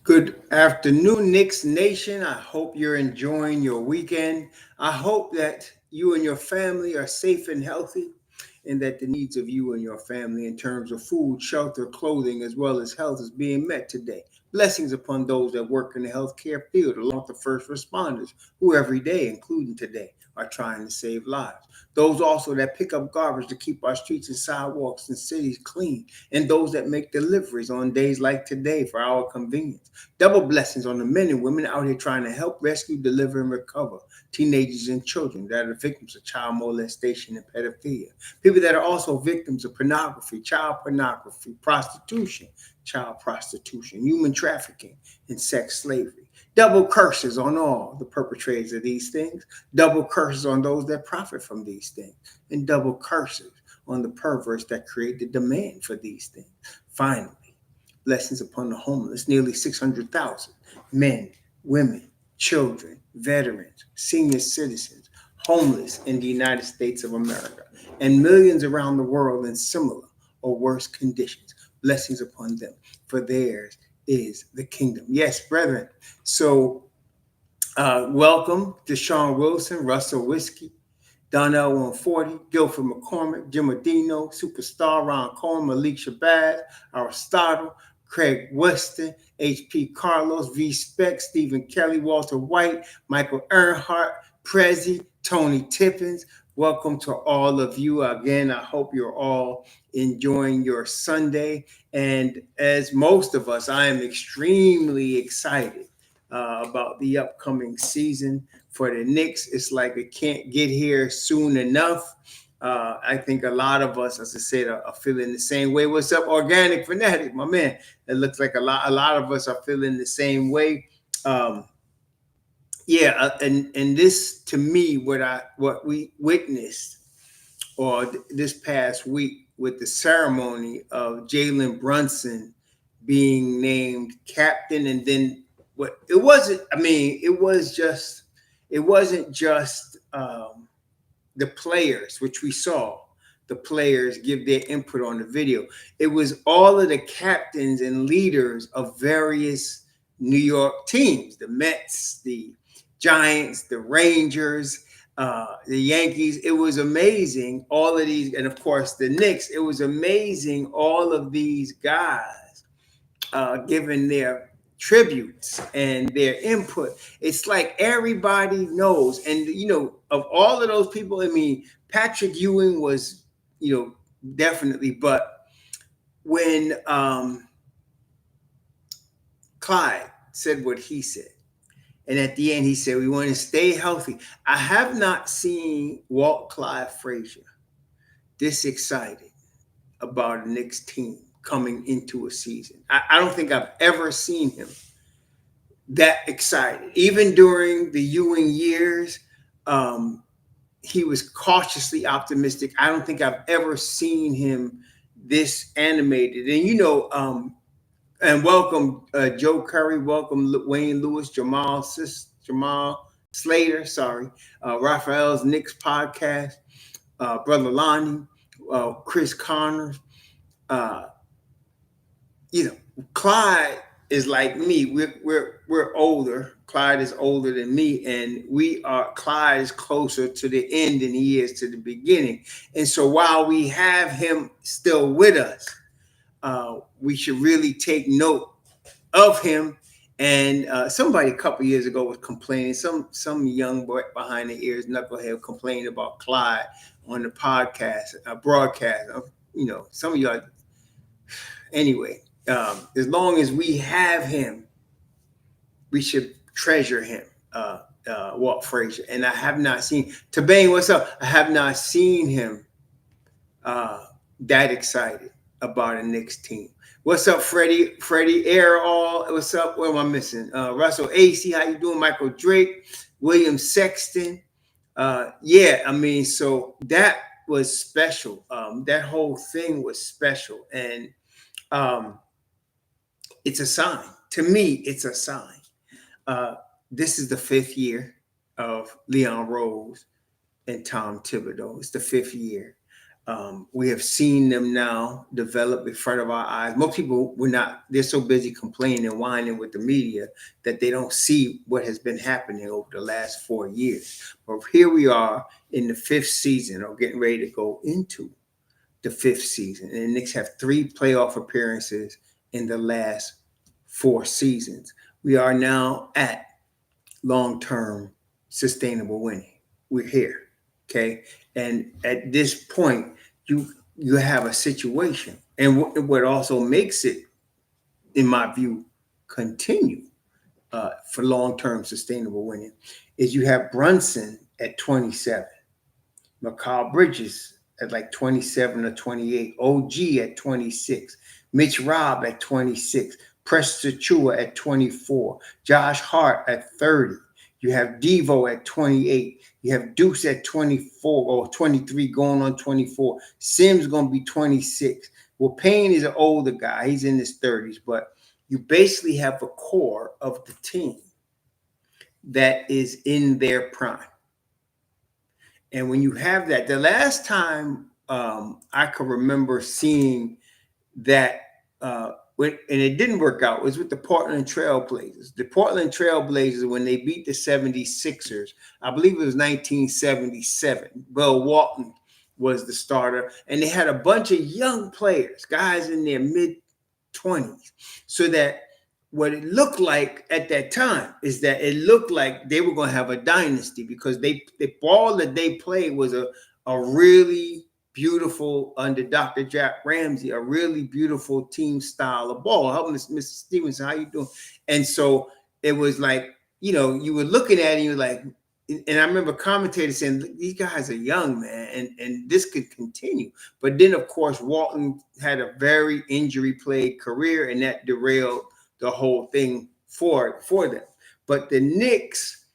Good afternoon, Knicks Nation. I hope you're enjoying your weekend. I hope that you and your family are safe and healthy, and that the needs of you and your family in terms of food, shelter, clothing, as well as health is being met today. Blessings upon those that work in the healthcare field, along with the first responders, who every day, including today, are trying to save lives. Those also that pick up garbage to keep our streets and sidewalks and cities clean, and those that make deliveries on days like today for our convenience. Double blessings on the men and women out here trying to help rescue, deliver, and recover teenagers and children that are victims of child molestation and pedophilia. People that are also victims of pornography, prostitution, child prostitution, human trafficking, and sex slavery. Double curses on all the perpetrators of these things, double curses on those that profit from these things, and double curses on the perverts that create the demand for these things. Finally, blessings upon the homeless, nearly 600,000 men, women, children, veterans, senior citizens, homeless in the United States of America, and millions around the world in similar or worse conditions. Blessings upon them, for theirs is the kingdom. Yes, brethren. So, welcome to Sean Wilson, Russell Whiskey, Donnell 140, Guilford McCormick, Jim Adino, Superstar, Ron Cohen, Malik Shabazz, Aristotle, Craig Weston, H.P. Carlos, V. Speck, Stephen Kelly, Walter White, Michael Earnhardt, Prezi, Tony Tippins. Welcome to all of you. Again, I hope you're all enjoying your Sunday. And as most of us, I am extremely excited about the upcoming season for the Knicks. It's like it can't get here soon enough. I think a lot of us, as I said, are feeling the same way. What's up, Organic Fanatic, my man? It looks like a lot of us are feeling the same way. And this to me, what we witnessed or this past week with the ceremony of Jalen Brunson being named captain, and then what it wasn't. I mean, it wasn't just the players, which we saw the players give their input on the video. It was all of the captains and leaders of various New York teams, the Mets, the Giants, the Rangers, the Yankees. It was amazing, all of these, and of course the Knicks. It was amazing, all of these guys giving their tributes and their input. It's like everybody knows, and of all of those people, I mean, Patrick Ewing was, definitely, but when Clyde said what he said, and at the end he said, we want to stay healthy. I have not seen Walt Clyde Frazier this excited about a Knicks team coming into a season. I don't think I've ever seen him that excited. Even during the Ewing years, he was cautiously optimistic. I don't think I've ever seen him this animated. And and welcome Joe Curry, welcome Wayne Lewis, Jamal Slater, Raphael's Knicks podcast, Brother Lonnie, Chris Connors. Clyde is like me. We're older. Clyde is older than me, and Clyde is closer to the end than he is to the beginning. And so while we have him still with us, we should really take note of him. And somebody a couple years ago was complaining. Some young boy behind the ears knucklehead complained about Clyde on the podcast, broadcast. Some of y'all. Anyway, as long as we have him, we should treasure him, Walt Frazier. And I have not seen Tabane. What's up? I have not seen him that excited about a Knicks team. What's up, Freddie? Air all. What's up? What am I missing? Russell AC. How you doing? Michael Drake, William Sexton. So that was special. That whole thing was special, and it's a sign. To me, it's a sign. This is the 5th year of Leon Rose and Tom Thibodeau. It's the 5th year. We have seen them now develop in front of our eyes. Most people they're so busy complaining and whining with the media that they don't see what has been happening over the last 4 years. But here we are in the 5th season, or getting ready to go into the 5th season. And the Knicks have 3 playoff appearances in the last 4 seasons. We are now at long-term sustainable winning. We're here. Okay. And at this point, you have a situation. And what also makes it, in my view, continue for long-term sustainable winning is you have Brunson at 27, Mikal Bridges at like 27 or 28, OG at 26, Mitch Robb at 26, Preston Chua at 24, Josh Hart at 30. You have Devo at 28. You have Deuce at 24 or 23 going on 24. Sims going to be 26. Well, Payne is an older guy. He's in his 30s. But you basically have a core of the team that is in their prime. And when you have that, the last time I could remember seeing that, and it didn't work out, was with the Portland Trail Blazers. The Portland Trail Blazers, when they beat the 76ers, I believe it was 1977. Bill Walton was the starter, and they had a bunch of young players, guys in their mid-20s, so that what it looked like at that time is that it looked like they were going to have a dynasty, because the ball that they played was a really beautiful, under Dr. Jack Ramsey, a really beautiful team style of ball. Help Mr. Stevenson, how you doing? And so it was like, you were looking at it and you were like, and I remember commentators saying, these guys are young, man, and this could continue. But then, of course, Walton had a very injury-plagued career, and that derailed the whole thing for them. But the Knicks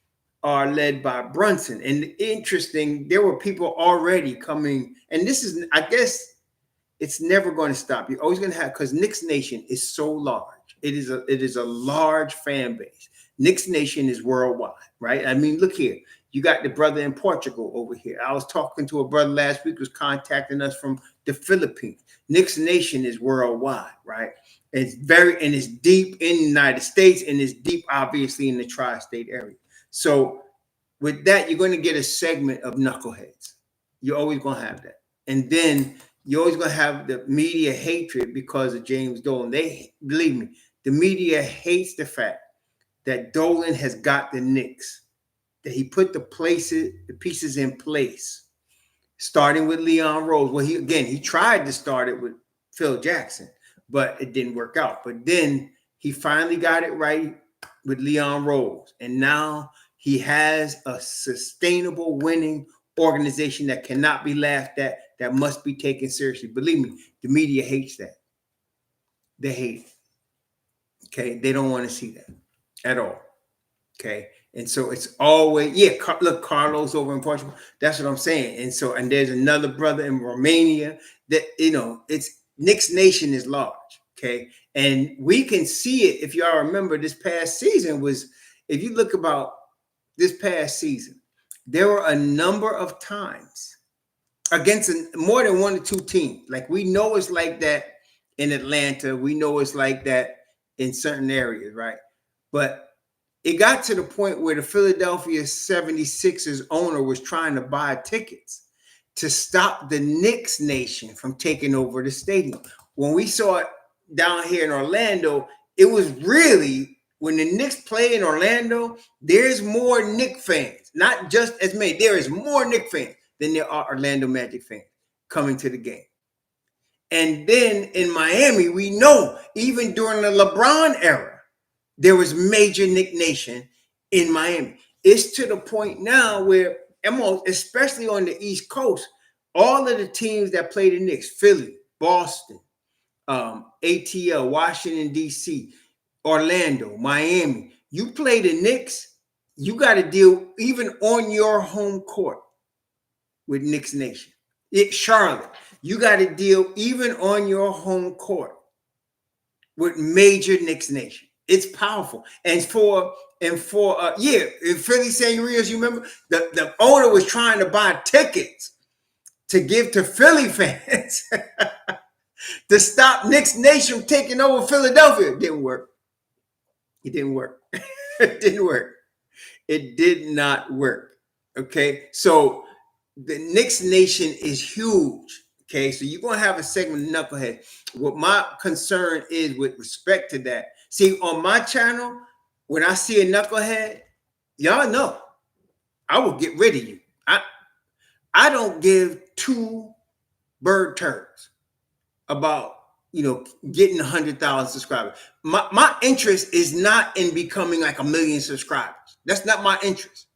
are led by Brunson. And interesting, there were people already coming, and this is, I guess, it's never going to stop. You're always going to have, because Knicks Nation is so large. It is a large fan base. Knicks Nation is worldwide, right? I mean, look here. You got the brother in Portugal over here. I was talking to a brother last week who was contacting us from the Philippines. Knicks Nation is worldwide, right? It's deep in the United States, and it's deep, obviously, in the tri-state area. So with that, you're going to get a segment of knuckleheads. You're always going to have that. And then you're always going to have the media hatred because of James Dolan. Believe me, the media hates the fact that Dolan has got the Knicks, that he put the pieces in place, starting with Leon Rose. Well, he tried to start it with Phil Jackson, but it didn't work out. But then he finally got it right with Leon Rose. And now he has a sustainable winning organization that cannot be laughed at, that must be taken seriously. Believe me, the media hates that. They hate it. Okay? They don't want to see that at all. Okay? And so it's always, look, Carlos over in Portugal. That's what I'm saying. And there's another brother in Romania that, it's Knicks Nation is large. Okay. And we can see it. If y'all remember, this past season if you look about this past season, there were a number of times against more than 1 or 2 teams. Like, we know it's like that in Atlanta. We know it's like that in certain areas, right? But it got to the point where the Philadelphia 76ers owner was trying to buy tickets to stop the Knicks Nation from taking over the stadium. When we saw it down here in Orlando, it was really, when the Knicks play in Orlando, there's more Knicks fans, not just as many. There is more Knicks fans than there are Orlando Magic fans coming to the game. And then in Miami, we know even during the LeBron era, there was major Knicks Nation in Miami. It's to the point now where, especially on the East Coast, all of the teams that play the Knicks, Philly, Boston, ATL, Washington, D.C., Orlando, Miami, you play the Knicks, you got to deal even on your home court with Knicks Nation. Charlotte, you got to deal even on your home court with major Knicks Nation. It's powerful. And in Philly St. Rios, you remember the owner was trying to buy tickets to give to Philly fans to stop Knicks Nation from taking over Philadelphia. It didn't work. It didn't work. It didn't work. It did not work. Okay. So the Knicks Nation is huge. Okay. So you're going to have a segment of Knucklehead. What my concern is with respect to that. See, on my channel, when I see a Knucklehead, y'all know I will get rid of you. I don't give two bird turds about getting 100,000 subscribers. My interest is not in becoming like 1 million subscribers. That's not my interest.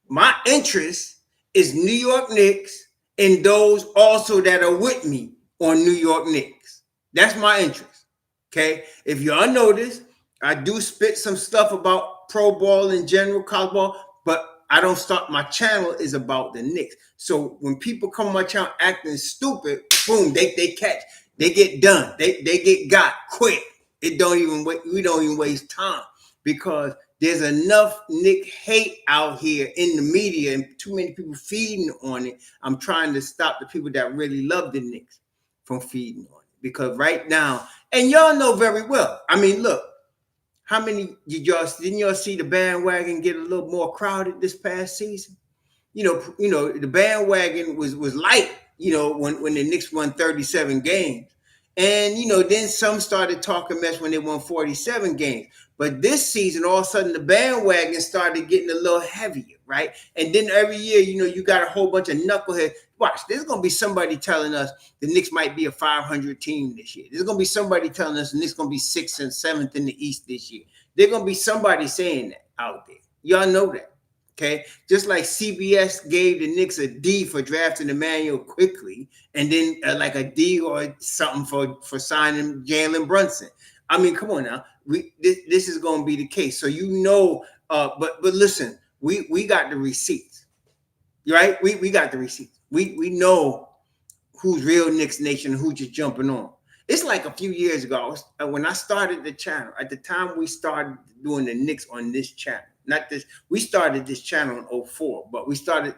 My interest is New York Knicks and those also that are with me on New York Knicks. That's my interest. Okay. If y'all notice, I do spit some stuff about pro ball in general, college ball, but I don't start. My channel is about the Knicks. So when people come on my channel acting stupid, boom, they catch. They get done. They get got quick. We don't even waste time because there's enough Knick hate out here in the media and too many people feeding on it. I'm trying to stop the people that really love the Knicks from feeding on it because right now, and y'all know very well. I mean, look, how many didn't y'all see the bandwagon get a little more crowded this past season? The bandwagon was light, when the Knicks won 37 games. And, then some started talking mess when they won 47 games. But this season, all of a sudden, the bandwagon started getting a little heavier, right? And then every year, you got a whole bunch of knuckleheads. Watch, there's going to be somebody telling us the Knicks might be a 500 team this year. There's going to be somebody telling us the Knicks going to be 6th and 7th in the East this year. There's going to be somebody saying that out there. Y'all know that. Okay, just like CBS gave the Knicks a D for drafting Emmanuel quickly, and then like a D or something for signing Jalen Brunson. I mean, come on now, this is going to be the case. So but listen, we got the receipts, right? We got the receipts. We know who's real Knicks Nation and who's just jumping on. It's like a few years ago when I started the channel. At the time we started doing the Knicks on this channel. Not this, we started this channel in 2004, but we started,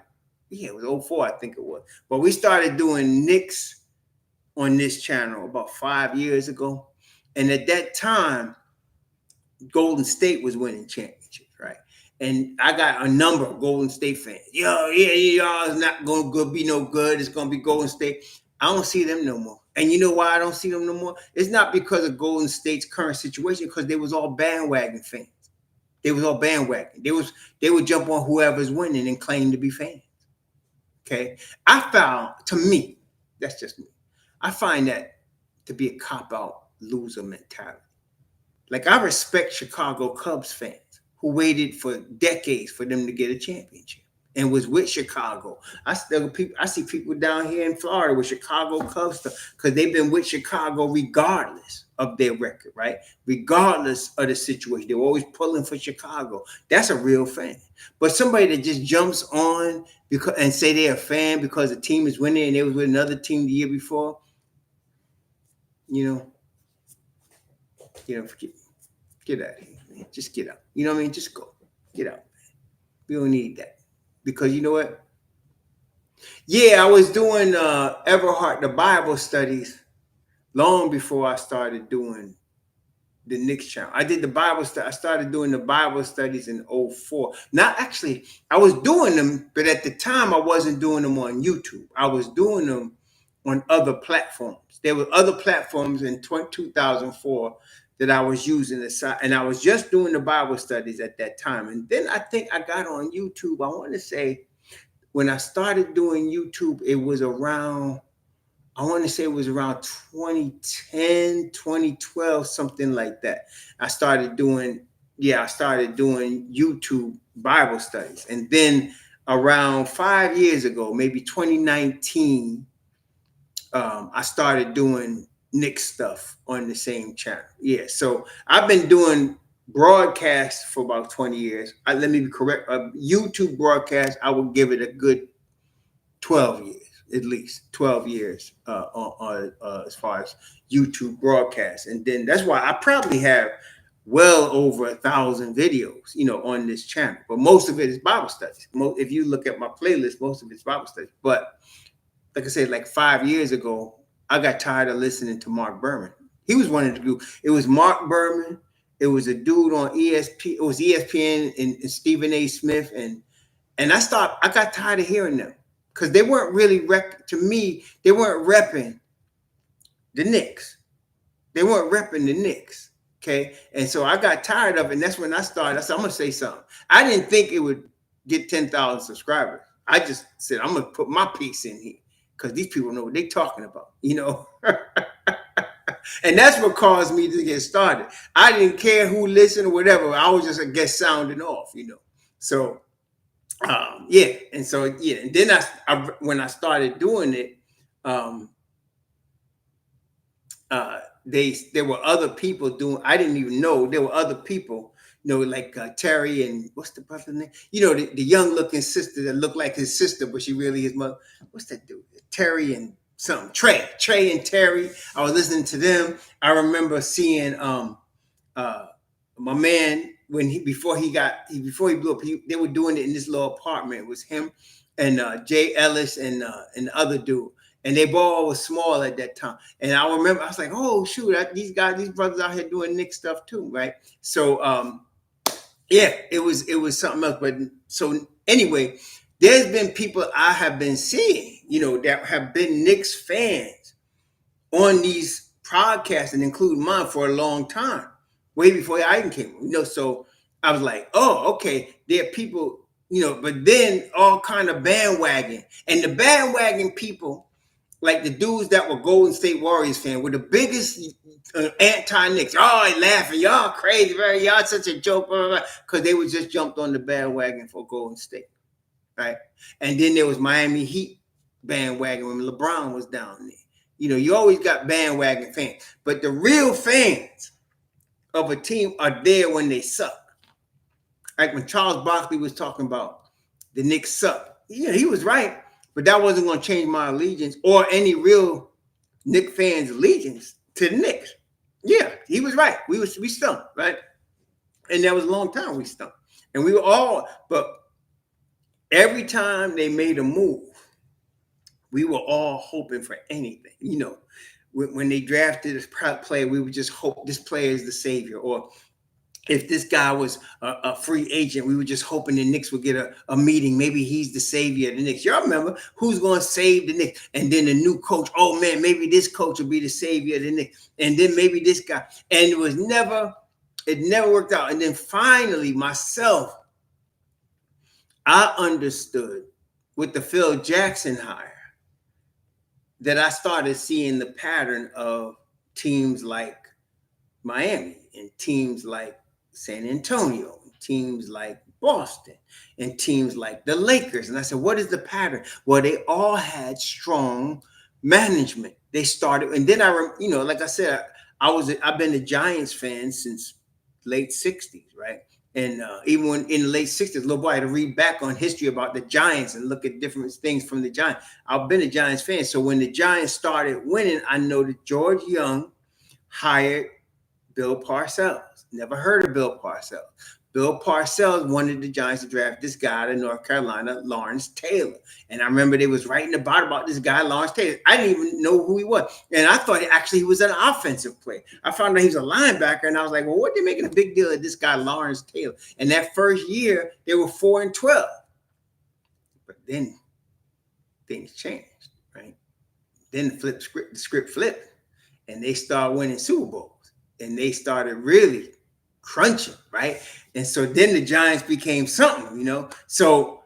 it was 2004, I think it was. But we started doing Knicks on this channel about 5 years ago. And at that time, Golden State was winning championships, right? And I got a number of Golden State fans. Y'all, it's not going to be no good. It's going to be Golden State. I don't see them no more. And you know why I don't see them no more? It's not because of Golden State's current situation, because they was all bandwagon fans. They was all bandwagon. They would jump on whoever's winning and claim to be fans. Okay. I found, to me, that's just me, I find that to be a cop-out loser mentality. Like, I respect Chicago Cubs fans who waited for decades for them to get a championship and was with Chicago. I see people down here in Florida with Chicago Cubs because they've been with Chicago regardless of their record, right? Regardless of the situation. They're always pulling for Chicago. That's a real fan. But somebody that just jumps on and say they're a fan because the team is winning and they was with another team the year before, get out of here, man. Just get out. You know what I mean? Just go. Get out, man. We don't need that. Because you know what? Yeah, I was doing Everhart, the Bible studies, long before I started doing the Knicks channel. I did the Bible study. I started doing the Bible studies in 2004. Not actually, I was doing them, but at the time I wasn't doing them on YouTube. I was doing them on other platforms. There were other platforms in 2004 that I was using aside, and I was just doing the Bible studies at that time. And then I think I got on YouTube. I want to say when I started doing YouTube, it was around 2010, 2012, something like that. I started doing YouTube Bible studies. And then around 5 years ago, maybe 2019, I started doing Knicks stuff on the same channel. Yeah, so I've been doing broadcasts for about 20 years. Let me be correct. YouTube broadcast, I would give it a good 12 years, at least 12 years as far as YouTube broadcasts. And then that's why I probably have well over 1,000 videos, on this channel. But most of it is Bible studies. If you look at my playlist, most of it's Bible studies. But like I said, like 5 years ago, I got tired of listening to Mark Berman. He was one of the dude. It was Mark Berman. It was a dude on ESP. It was ESPN and Stephen A. Smith, and I stopped. I got tired of hearing them because they weren't really to me. They weren't repping the Knicks. They weren't repping the Knicks. Okay, and so I got tired of it, and that's when I started. I said, I'm gonna say something. I didn't think it would get 10,000 subscribers. I just said I'm gonna put my piece in here because these people know what they're talking about, you know. And that's what caused me to get started. I didn't care who listened or whatever. I was just, I guess, sounding off, you know. So yeah, and so yeah, and then when I started doing it, there were other people doing. I didn't even know there were other people, you know, like Terry and what's the brother's name? You know, the young looking sister that looked like his sister, but she really his mother. What's that dude? Terry and something. Trey and Terry. I was listening to them. I remember seeing my man when before he blew up. They were doing it in this little apartment. It was him and Jay Ellis and the other dude. And they both was small at that time. And I remember, I was like, oh, shoot, these brothers out here doing Knicks stuff too, right? So, yeah, it was something else. But so anyway, there's been people I have been seeing, you know, that have been Knicks fans on these podcasts and including mine for a long time, way before I even came, you know. So I was like, oh, okay, there are people, you know, but then all kind of bandwagon. And the bandwagon people, like the dudes that were Golden State Warriors fans, were the biggest anti-Knicks. Oh, laughing, y'all crazy, right? Y'all such a joke, because they were just jumped on the bandwagon for Golden State, right? And then there was Miami Heat bandwagon when LeBron was down there. You know, you always got bandwagon fans, but the real fans of a team are there when they suck. Like when Charles Barkley was talking about the Knicks suck. Yeah, he was right. But that wasn't going to change my allegiance or any real Knicks fans' allegiance to the Knicks. Yeah, he was right. We stunk, right? And that was a long time we stunk. And we were all, but every time they made a move, we were all hoping for anything. You know, when they drafted this player, we would just hope this player is the savior. Or if this guy was a free agent, we were just hoping the Knicks would get a meeting. Maybe he's the savior of the Knicks. Y'all remember who's going to save the Knicks? And then the new coach, oh man, maybe this coach will be the savior of the Knicks. And then maybe this guy. And it never worked out. And then finally, myself, I understood with the Phil Jackson hire that I started seeing the pattern of teams like Miami and teams like San Antonio, teams like Boston, and teams like the Lakers. And I said, what is the pattern? Well, they all had strong management. They started, and then you know, like I said, I've been a Giants fan since late 60s, right? And even when in the late 60s, little boy, I had to read back on history about the Giants and look at different things from the Giants. I've been a Giants fan. So when the Giants started winning, I know that George Young hired Bill Parcells. Never heard of Bill Parcells. Bill Parcells wanted the Giants to draft this guy to North Carolina, Lawrence Taylor. And I remember they was writing about this guy, Lawrence Taylor. I didn't even know who he was. And I thought he was an offensive player. I found out he was a linebacker, and I was like, well, what are they making a big deal of this guy, Lawrence Taylor? And that first year, they were 4-12. But then things changed, right? Then the script flipped, and they started winning Super Bowls. And they started really crunching, right? And so then the Giants became something, you know? So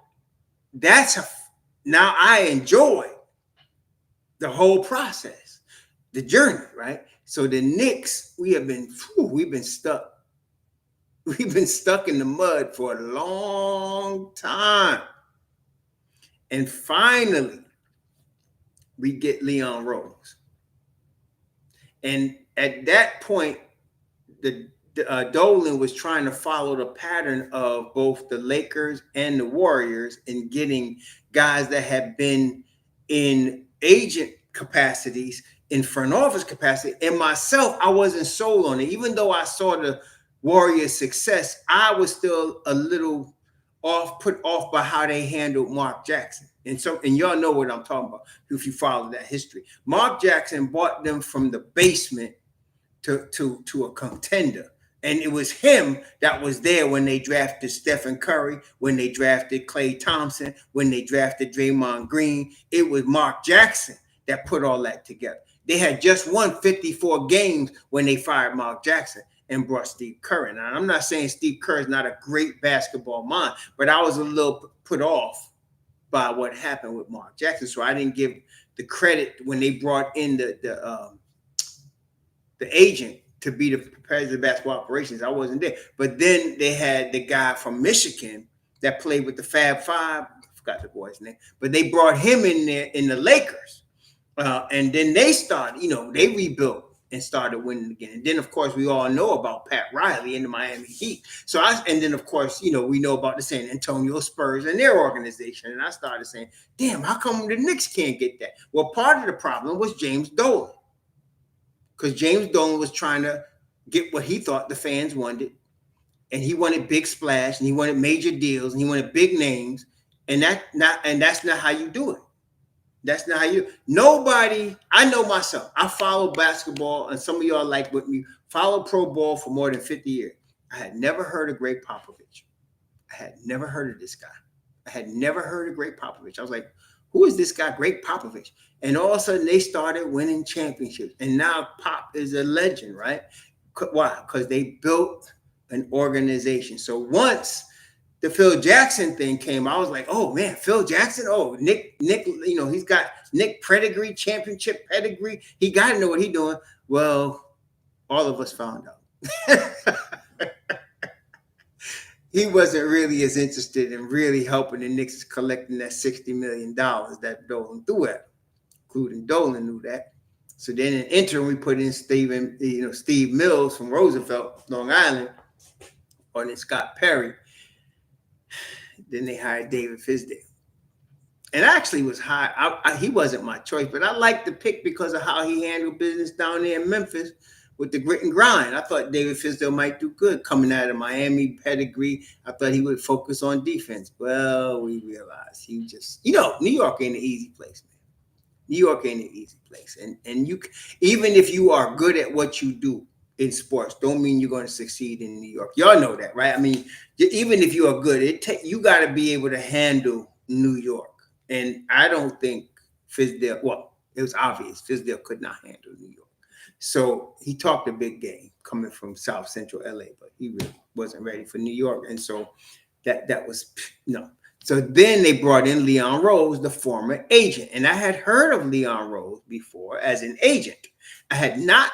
now I enjoy the whole process, the journey, right? So the Knicks, we've been stuck. We've been stuck in the mud for a long time. And finally, we get Leon Rose. And at that point, Dolan was trying to follow the pattern of both the Lakers and the Warriors in getting guys that had been in agent capacities, in front office capacity. And myself, I wasn't sold on it. Even though I saw the Warriors' success, I was still a little put off by how they handled Mark Jackson. And y'all know what I'm talking about if you follow that history. Mark Jackson brought them from the basement to a contender. And it was him that was there when they drafted Stephen Curry, when they drafted Klay Thompson, when they drafted Draymond Green. It was Mark Jackson that put all that together. They had just won 54 games when they fired Mark Jackson and brought Steve Kerr in. Now, I'm not saying Steve Kerr is not a great basketball mind, but I was a little put off by what happened with Mark Jackson. So I didn't give the credit when they brought in the agent to be the president of basketball operations. I wasn't there. But then they had the guy from Michigan that played with the Fab Five. I forgot the boy's name. But they brought him in there in the Lakers. And then they started, they rebuilt and started winning again. And then, of course, we all know about Pat Riley and the Miami Heat. And then, of course, we know about the San Antonio Spurs and their organization. And I started saying, damn, how come the Knicks can't get that? Well, part of the problem was James Dolan. Because James Dolan was trying to get what he thought the fans wanted. And he wanted big splash, and he wanted major deals, and he wanted big names. And that's not how you do it. That's not how you. Nobody. I know myself. I follow basketball, and some of y'all like with me follow pro ball for more than 50 years. I had never heard of Greg Popovich. I had never heard of this guy. I had never heard of Greg Popovich. I was like, who is this guy, Greg Popovich? And all of a sudden, they started winning championships, and now Pop is a legend, right? Why? Because they built an organization. So once the Phil Jackson thing came, I was like, oh man, Phil Jackson. Oh, Nick, he's got Nick pedigree, championship pedigree. He got to know what he's doing. Well, all of us found out. He wasn't really as interested in really helping the Knicks collecting that $60 million that Dolan threw at him, including Dolan knew that. So then in interim, we put in Steve Mills from Roosevelt, Long Island, and then Scott Perry. Then they hired David Fizdale. And actually was hired. He wasn't my choice, but I liked the pick because of how he handled business down there in Memphis with the grit and grind. I thought David Fizdale might do good coming out of Miami pedigree. I thought he would focus on defense. Well, we realized he just, New York ain't an easy place, man. New York ain't an easy place. And you, even if you are good at what you do in sports, don't mean you're going to succeed in New York. Y'all know that, right? I mean, even if you are good, you got to be able to handle New York. And I don't think Fizdale, well, it was obvious Fizdale could not handle New York. So he talked a big game coming from South Central LA, but he really wasn't ready for New York. And so that was, no. So then they brought in Leon Rose, the former agent. And I had heard of Leon Rose before as an agent. I had not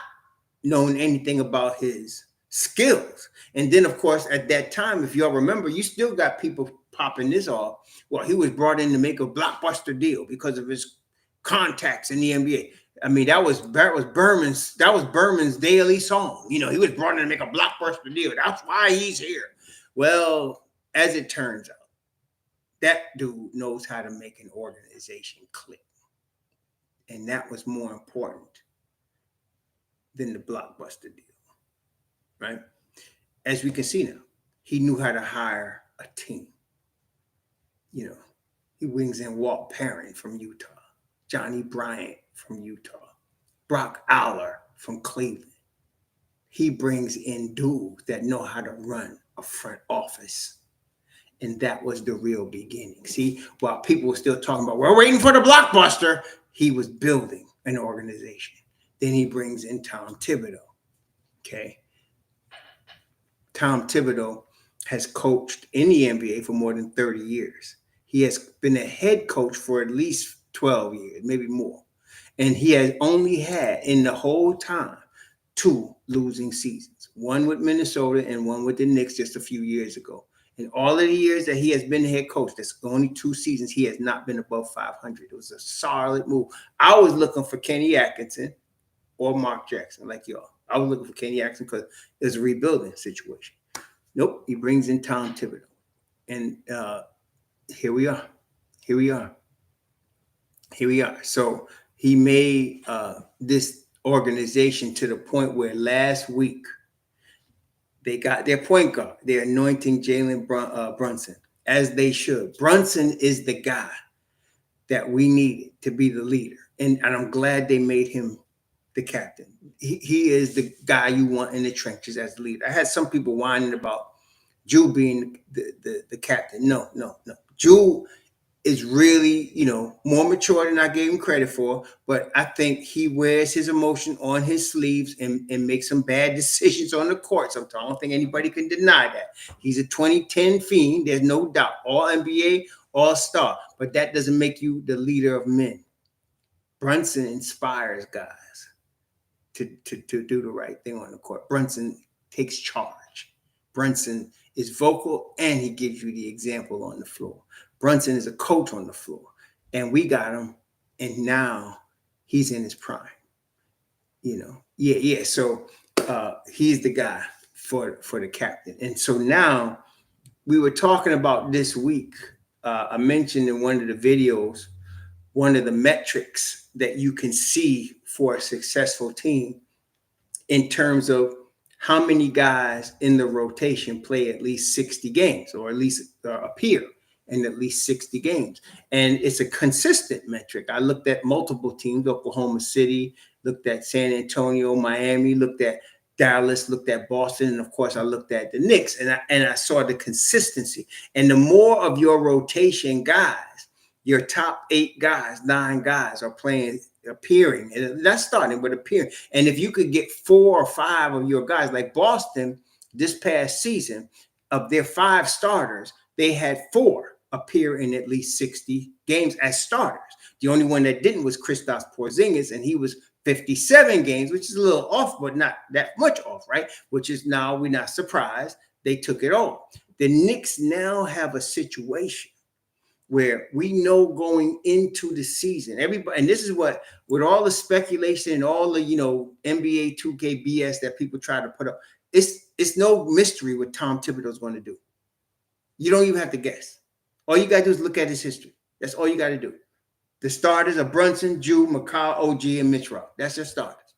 known anything about his skills. And then, of course, at that time, if y'all remember, you still got people popping this off. Well, he was brought in to make a blockbuster deal because of his contacts in the NBA. I mean, that was Berman's daily song. He was brought in to make a blockbuster deal. That's why he's here. Well, as it turns out, that dude knows how to make an organization click. And that was more important than the blockbuster deal, right? As we can see now, he knew how to hire a team. He brings in Walt Perrin from Utah, Johnny Bryant from Utah, Brock Aller from Cleveland. He brings in dudes that know how to run a front office. And that was the real beginning. See, while people were still talking about, we're waiting for the blockbuster, he was building an organization. Then he brings in Tom Thibodeau. Okay. Tom Thibodeau has coached in the NBA for more than 30 years. He has been a head coach for at least 12 years, maybe more. And he has only had in the whole time 2 losing seasons, one with Minnesota and one with the Knicks just a few years ago. In all of the years that he has been the head coach, that's only 2 seasons, he has not been above 500. It was a solid move. I was looking for Kenny Atkinson or Mark Jackson, like y'all. I was looking for Kenny Atkinson because it's a rebuilding situation. Nope, he brings in Tom Thibodeau. And here we are. So he made this organization to the point where last week they got their point guard. They're anointing Jalen Brunson as they should. Brunson is the guy that we needed to be the leader. And I'm glad they made him the captain. He is the guy you want in the trenches as the leader. I had some people whining about Jew being the captain. No. Jew is really, more mature than I gave him credit for, but I think he wears his emotion on his sleeves and makes some bad decisions on the court sometimes. I don't think anybody can deny that. He's a 2010 fiend, there's no doubt. All NBA, all star, but that doesn't make you the leader of men. Brunson inspires guys to do the right thing on the court. Brunson takes charge. Brunson is vocal and he gives you the example on the floor. Brunson is a coach on the floor, and we got him, and now he's in his prime. So he's the guy for the captain. And so now we were talking about this week. I mentioned in one of the videos, one of the metrics that you can see for a successful team in terms of how many guys in the rotation play at least 60 games or at least appear in at least 60 games. And it's a consistent metric. I looked at multiple teams, Oklahoma City, looked at San Antonio, Miami, looked at Dallas, looked at Boston, and of course I looked at the Knicks, and I saw the consistency. And the more of your rotation guys, your top 8 guys, 9 guys are appearing, and that's starting with appearing. And if you could get 4 or 5 of your guys, like Boston this past season, of their 5 starters, they had 4 appear in at least 60 games as starters. The only one that didn't was Kristaps Porzingis, and he was 57 games, which is a little off, but not that much off, right? Which is now we're not surprised they took it all. The Knicks now have a situation where we know going into the season, everybody, and this is what, with all the speculation and all the NBA 2K BS that people try to put up, it's no mystery what Tom Thibodeau is going to do. You don't even have to guess. All you got to do is look at his history. That's all you got to do. The starters are Brunson, Jew, McCall, OG, and Mitch Rob. That's your starters.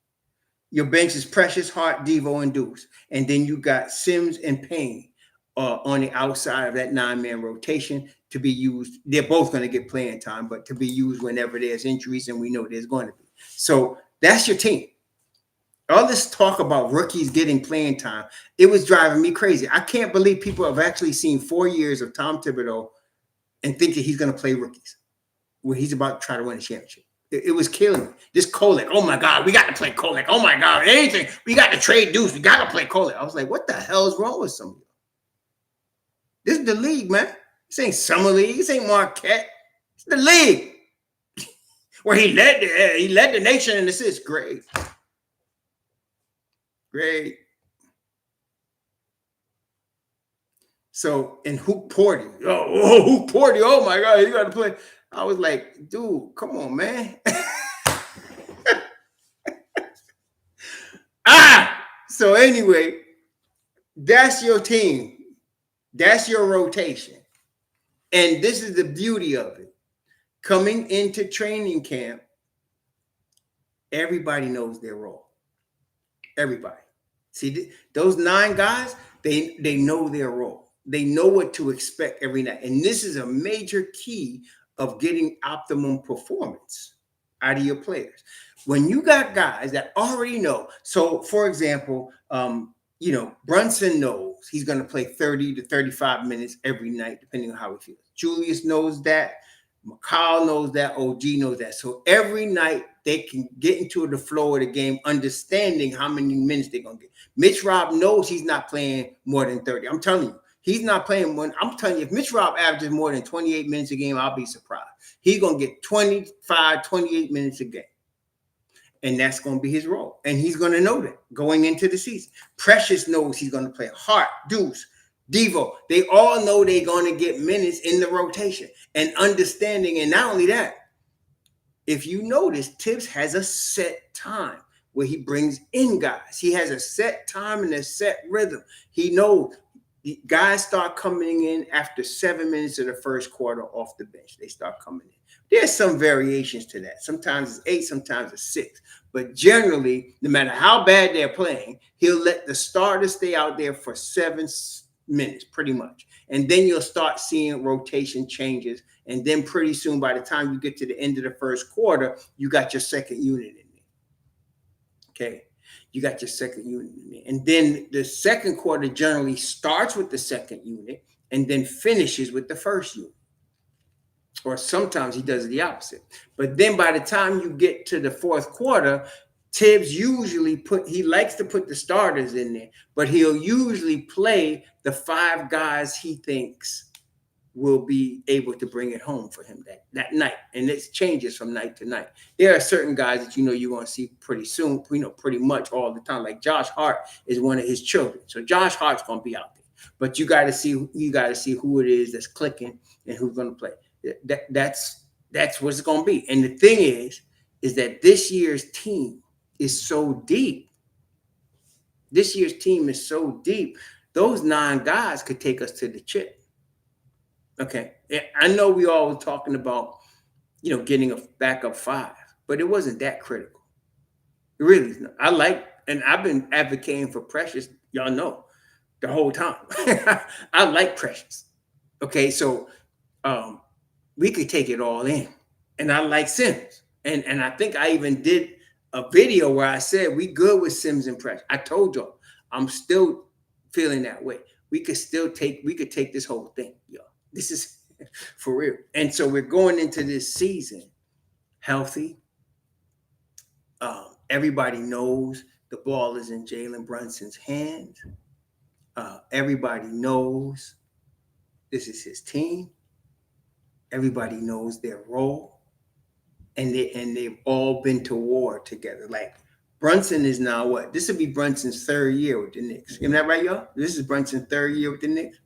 Your bench is Precious, Hart, Devo, and Deuce. And then you got Sims and Payne on the outside of that 9-man rotation to be used. They're both going to get playing time, but to be used whenever there's injuries, and we know there's going to be. So that's your team. All this talk about rookies getting playing time, it was driving me crazy. I can't believe people have actually seen 4 years of Tom Thibodeau and thinking he's going to play rookies when he's about to try to win a championship. It was killing me. This Kolek, oh my God, we got to play Kolek. Oh my God, anything. We got to trade Deuce. We got to play Kolek. I was like, what the hell is wrong with some of you? This is the league, man. This ain't Summer League. This ain't Marquette. It's the league where he led the nation in assists. Great. So, and Hoop Porty. Hoop Porty. Oh my God, you got to play. I was like, dude, come on, man. So anyway, that's your team. That's your rotation. And this is the beauty of it. Coming into training camp, everybody knows their role. Everybody. See, those 9 guys, they know their role. They know what to expect every night. And this is a major key of getting optimum performance out of your players. When you got guys that already know. So, for example, Brunson knows he's going to play 30 to 35 minutes every night, depending on how he feels. Julius knows that. McCall knows that. OG knows that. So every night they can get into the flow of the game, understanding how many minutes they're going to get. Mitch Rob knows he's not playing more than 30. I'm telling you, he's not playing more. I'm telling you, if Mitch Rob averages more than 28 minutes a game, I'll be surprised. He's going to get 25, 28 minutes a game. And that's going to be his role. And he's going to know that going into the season. Precious knows he's going to play. Hart, Deuce, Devo, they all know they're going to get minutes in the rotation and understanding. And not only that, if you notice, Tibbs has a set time where he brings in guys. He has a set time and a set rhythm. He knows guys start coming in after 7 minutes of the first quarter off the bench. They start coming in. There's some variations to that. Sometimes it's 8, sometimes it's 6. But generally, no matter how bad they're playing, he'll let the starters stay out there for 7 minutes, pretty much. And then you'll start seeing rotation changes. And then pretty soon, by the time you get to the end of the first quarter, you got your second unit in there. Okay. You got your second unit in there. And then the second quarter generally starts with the second unit and then finishes with the first unit. Or sometimes he does the opposite. But then by the time you get to the fourth quarter, Thibs usually he likes to put the starters in there, but he'll usually play the 5 guys he thinks will be able to bring it home for him that night. And it changes from night to night. There are certain guys that you're going to see pretty soon, pretty much all the time. Like Josh Hart is one of his children. So Josh Hart's going to be out there. But you got to see who it is that's clicking and who's going to play. That's what it's going to be. And the thing is that this year's team is so deep. This year's team is so deep. Those 9 guys could take us to the chip. Okay. I know we all were talking about, getting a backup 5, but it wasn't that critical. It really is not. And I've been advocating for Precious, y'all know, the whole time. I like Precious. Okay. So we could take it all in. And I like Sims. And I think I even did a video where I said we good with Sims and Precious. I told y'all I'm still feeling that way. We could take this whole thing, y'all. This is for real. And so we're going into this season healthy. Everybody knows the ball is in Jalen Brunson's hands. Everybody knows this is his team. Everybody knows their role. And they've all been to war together. Like Brunson is now what? This will be Brunson's 3rd year with the Knicks. Isn't that right, y'all? This is Brunson's 3rd year with the Knicks.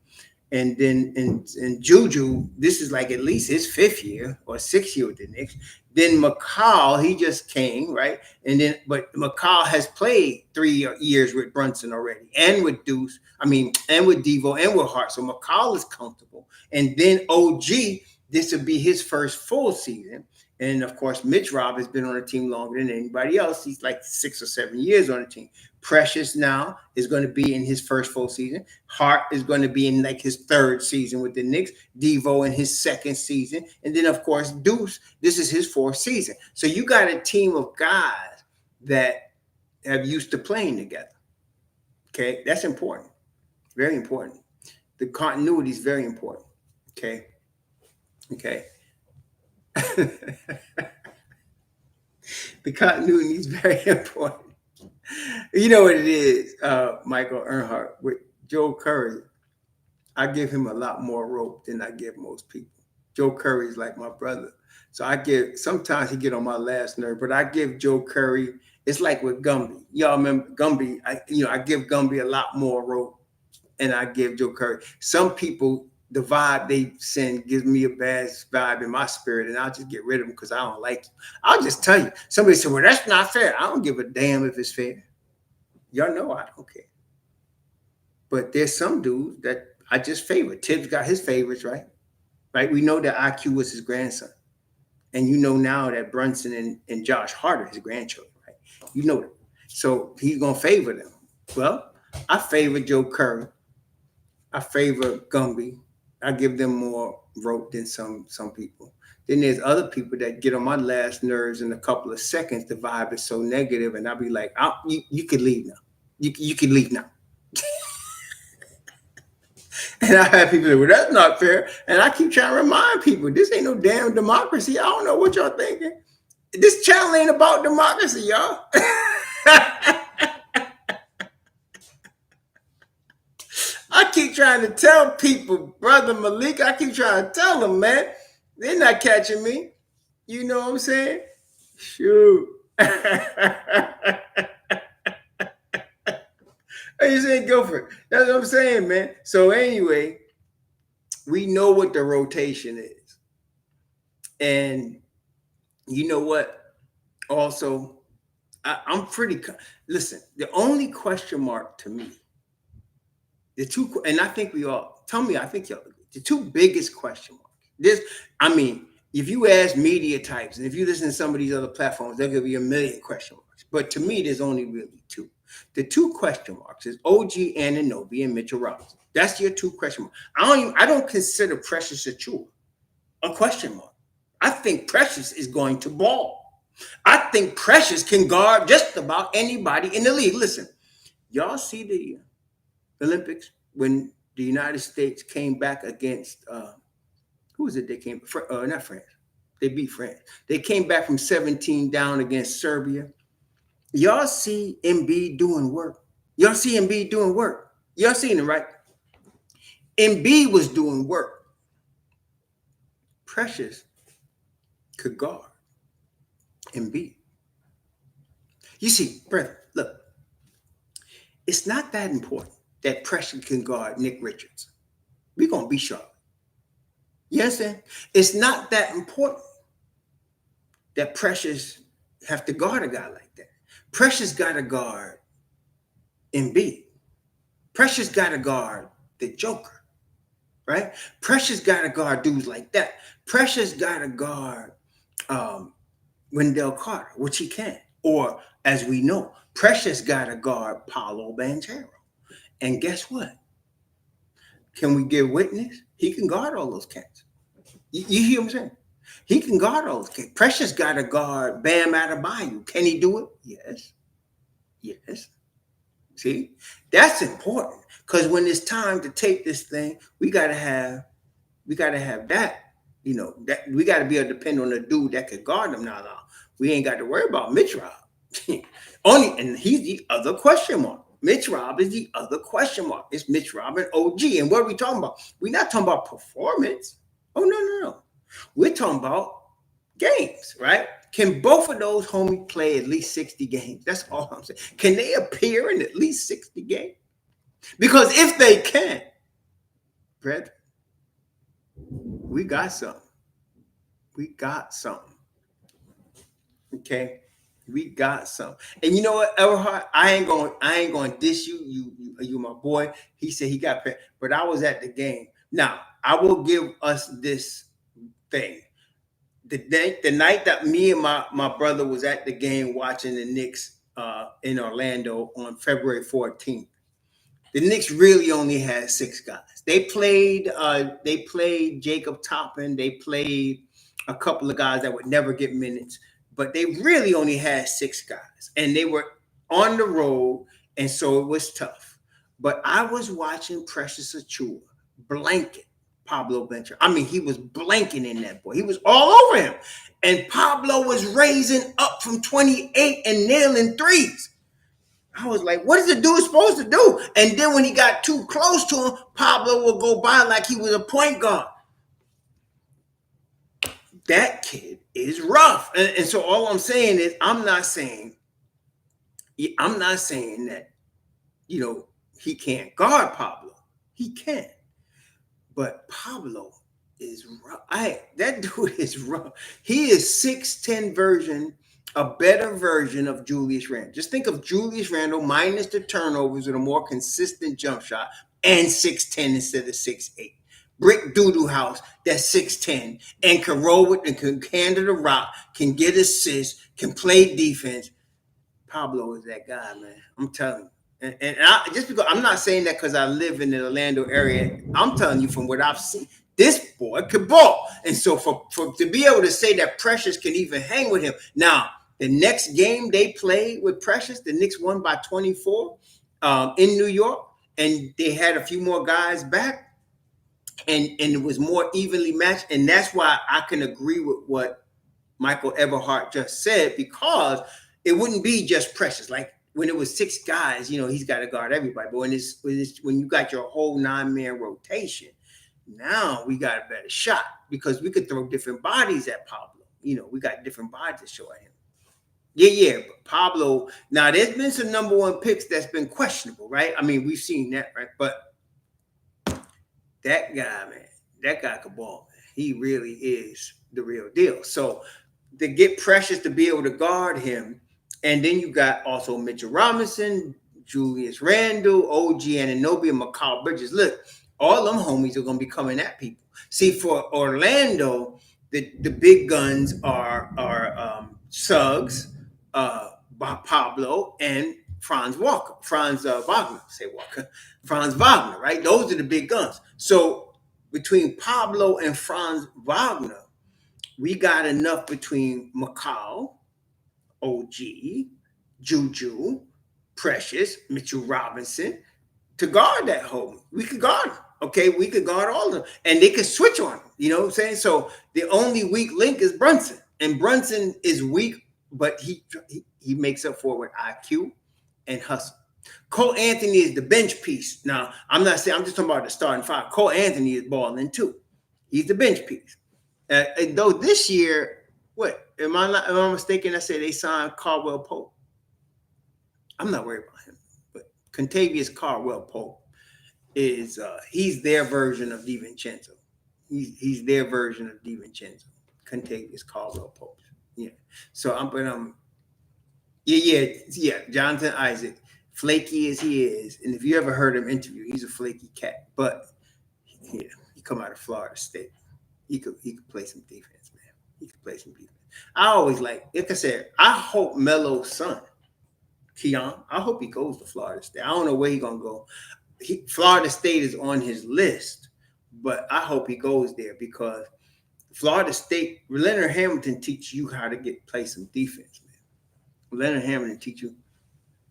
And then in Juju, this is like at least his 5th year or 6th year with the Knicks. Then McCall, he just came, right? But McCall has played 3 years with Brunson already, and with Deuce, and with Devo and with Hart. So McCall is comfortable. And then OG, this would be his first full season. And of course, Mitch Rob has been on the team longer than anybody else. He's like 6 or 7 years on the team. Precious now is going to be in his first full season. Hart is going to be in like his 3rd season with the Knicks. Devo in his 2nd season. And then, of course, Deuce, this is his 4th season. So you got a team of guys that have used to playing together. Okay, that's important. Very important. The continuity is very important. Okay. The continuity is very important. You know what it is, Michael Earnhardt, with Joe Curry. I give him a lot more rope than I give most people. Joe Curry is like my brother. So sometimes he get on my last nerve, but I give Joe Curry, it's like with Gumby. Y'all remember Gumby, I give Gumby a lot more rope and I give Joe Curry. Some people, the vibe they send gives me a bad vibe in my spirit, and I'll just get rid of them because I don't like them. I'll just tell you. Somebody said, well, that's not fair. I don't give a damn if it's fair. Y'all know I don't care. But there's some dudes that I just favor. Thibs got his favorites, right? Right? We know that IQ was his grandson. And you know now that Brunson and Josh Hart are his grandchildren, right? You know that. So he's going to favor them. Well, I favor Joe Curry. I favor Gumby. I give them more rope than some people. Then there's other people that get on my last nerves in a couple of seconds. The vibe is so negative, and I'll be like, you could leave now. You could leave now. And I have people say, well, that's not fair. And I keep trying to remind people, this ain't no damn democracy. I don't know what y'all thinking. This channel ain't about democracy, y'all. I keep trying to tell people, Brother Malik, I keep trying to tell them, man, they're not catching me. You know what I'm saying? Shoot. You saying go for it. That's what I'm saying, man. So anyway, we know what the rotation is. And you know what? Also, I'm pretty, listen, the only question mark to me, and I think we all, tell me, I think y'all agree, the 2 biggest question marks. If you ask media types, and if you listen to some of these other platforms, there could be a million question marks. But to me, there's only really two. The two question marks is OG Anunoby and Mitchell Robinson. That's your two question marks. I don't consider Precious Achiuwa a question mark. I think Precious is going to ball. I think Precious can guard just about anybody in the league. Listen, y'all see the Olympics when the United States came back against who was it? They came not France. They beat France. They came back from 17 down against Serbia. Y'all see Embiid doing work. Y'all see Embiid doing work. Y'all seen it, right? Embiid was doing work. Precious could guard Embiid. You see, brother, look, it's not that important that Precious can guard Nick Richards. We're going to be sharp. You understand? It's not that important that Precious have to guard a guy like that. Precious got to guard Embiid. Precious got to guard the Joker, right? Precious got to guard dudes like that. Precious got to guard Wendell Carter, which he can. Or, as we know, Precious got to guard Paolo Banchero. And guess what? Can we give witness? He can guard all those cats. You hear what I'm saying? He can guard all those cats. Precious got to guard Bam Adebayo. Can he do it? Yes. Yes. See? That's important. Because when it's time to take this thing, we gotta have that. You know, that we gotta be able to depend on a dude that could guard them now. We ain't got to worry about Mitch Rob. And he's the other question mark. Mitch Rob is the other question mark. It's Mitch Rob and OG. And what are we talking about? We're not talking about performance. Oh, no. We're talking about games, right? Can both of those homies play at least 60 games? That's all I'm saying. Can they appear in at least 60 games? Because if they can, Brett, we got something. Okay? We got some. And you know what, Everhart? I ain't going to diss you. You my boy. He said he got paid, but I was at the game. Now, I will give us this thing. The night that me and my brother was at the game watching the Knicks in Orlando on February 14th, the Knicks really only had 6 guys. They played Jacob Toppin. They played a couple of guys that would never get minutes. But they really only had 6 guys, and they were on the road, and so it was tough. But I was watching Precious Achiuwa blanket Pablo Bencher. I mean, he was blanking in that boy. He was all over him. And Pablo was raising up from 28 and nailing threes. I was like, what is the dude supposed to do? And then when he got too close to him, Pablo would go by like he was a point guard. That kid is rough. And so all I'm saying is I'm not saying that, you know, he can't guard Pablo. He can. But Pablo is rough. That dude is rough. He is 6'10" version, a better version of Julius Randle. Just think of Julius Randle minus the turnovers with a more consistent jump shot and 6'10" instead of 6'8". Brick Doodoo House that's 6'10" and can roll with and can handle the rock, can get assists, can play defense. Pablo is that guy, man. I'm telling you. And just because I'm not saying that because I live in the Orlando area, I'm telling you from what I've seen, this boy could ball. And so for to be able to say that Precious can even hang with him. Now, the next game they played with Precious, the Knicks won by 24 in New York, and they had a few more guys back. And it was more evenly matched. And that's why I can agree with what Michael Everhart just said, because it wouldn't be just Precious. Like when it was 6 guys, you know, he's got to guard everybody. But when you got your whole 9-man rotation, now we got a better shot because we could throw different bodies at Pablo. You know, we got different bodies to show at him. Yeah. But Pablo, now there's been some number 1 picks that's been questionable, right? I mean, we've seen that, right? But that guy, man, that guy could ball, man. He really is the real deal. So to get Precious to be able to guard him, and then you got also Mitchell Robinson, Julius Randle, OG Anunoby, and Mikal Bridges. Look, all them homies are going to be coming at people. See, for Orlando, the big guns are Suggs, Pablo and Franz Walker, Franz Wagner, right? Those are the big guns. So between Pablo and Franz Wagner, we got enough between McCall, OG, Juju, Precious, Mitchell Robinson to guard that hole. We could guard them. Okay, we could guard all of them. And they could switch on them. You know what I'm saying? So the only weak link is Brunson. And Brunson is weak, but he makes up for it with IQ and hustle. Cole Anthony is the bench piece. Now, I'm not saying, I'm just talking about the starting five. Cole Anthony is balling too. He's the bench piece. And though this year, am I mistaken? I said they signed Caldwell Pope. I'm not worried about him, but Contavious Caldwell Pope is he's their version of DiVincenzo. He's their version of DiVincenzo. Contavious Caldwell Pope. Yeah. So Jonathan Isaac, flaky as he is, and if you ever heard him interview, he's a flaky cat. But yeah, he come out of Florida State. He could play some defense, man. He could play some defense. I always like I said, I hope Melo's son, Keon, I hope he goes to Florida State. I don't know where he's gonna go. Florida State is on his list, but I hope he goes there because Florida State, Leonard Hamilton teach you how to play some defense, man. Leonard Hamilton teach you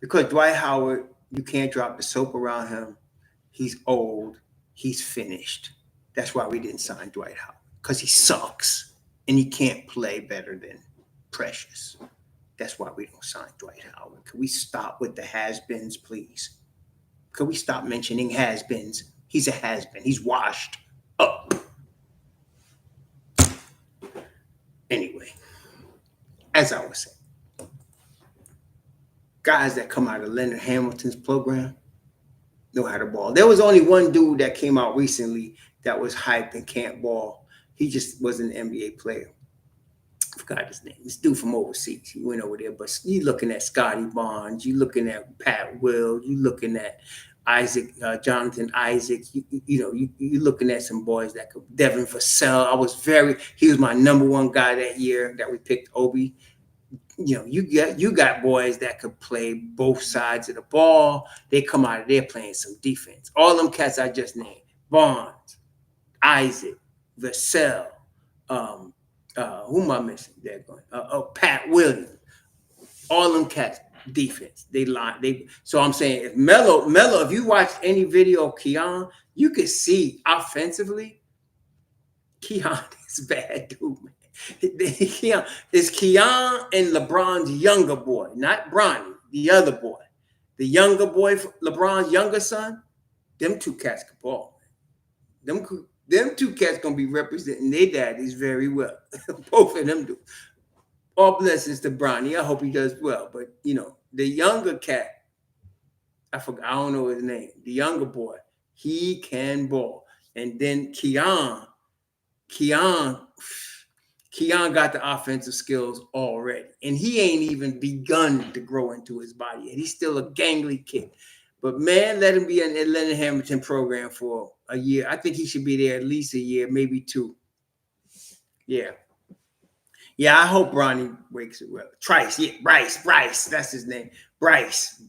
because Dwight Howard, you can't drop the soap around him. He's old. He's finished. That's why we didn't sign Dwight Howard because he sucks and he can't play better than Precious. That's why we don't sign Dwight Howard. Can we stop with the has-beens, please? Could we stop mentioning has-beens? He's a has-been. He's washed up. Anyway, as I was saying, guys that come out of Leonard Hamilton's program know how to ball. There was only one dude that came out recently that was hyped and can't ball. He just wasn't an NBA player. I forgot his name. This dude from overseas. He went over there, but you looking at Scotty Barnes, you looking at Pat Will, you looking at Jonathan Isaac. You looking at some boys that could. Devin Vassell. He was my number one guy that year that we picked Obi. You got boys that could play both sides of the ball. They come out of there playing some defense. All them cats I just named: Barnes, Isaac, Vassell. Who am I missing? They're going. Pat Williams. All them cats, defense. So I'm saying if Melo, if you watch any video of Keon, you can see offensively, Keon is bad, dude, man. It's Keon and LeBron's younger boy, not Bronny, the other boy. The younger boy, LeBron's younger son, them two cats can ball. Them two cats gonna be representing their daddies very well. Both of them do. All blessings to Bronny. I hope he does well. But the younger cat, I don't know his name. The younger boy, he can ball. And then Keon got the offensive skills already. And he ain't even begun to grow into his body yet. He's still a gangly kid. But man, let him be in the Leonard Hamilton program for a year. I think he should be there at least a year, maybe two. Yeah. Yeah, I hope Bronny wakes it up. Trice, yeah, Bryce, that's his name. Bryce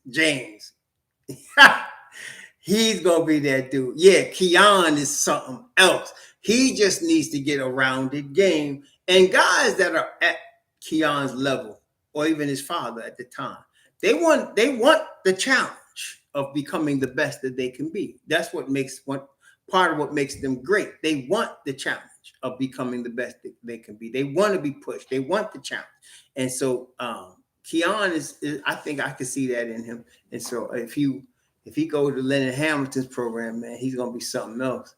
James. He's going to be that dude. Yeah, Keon is something else. He just needs to get a rounded game. And guys that are at Keon's level, or even his father at the time, they want the challenge of becoming the best that they can be. That's part of what makes them great. They want the challenge of becoming the best that they can be. They want to be pushed. They want the challenge. And so Keon is I think I can see that in him. And so if he goes to Leonard Hamilton's program, man, he's gonna be something else.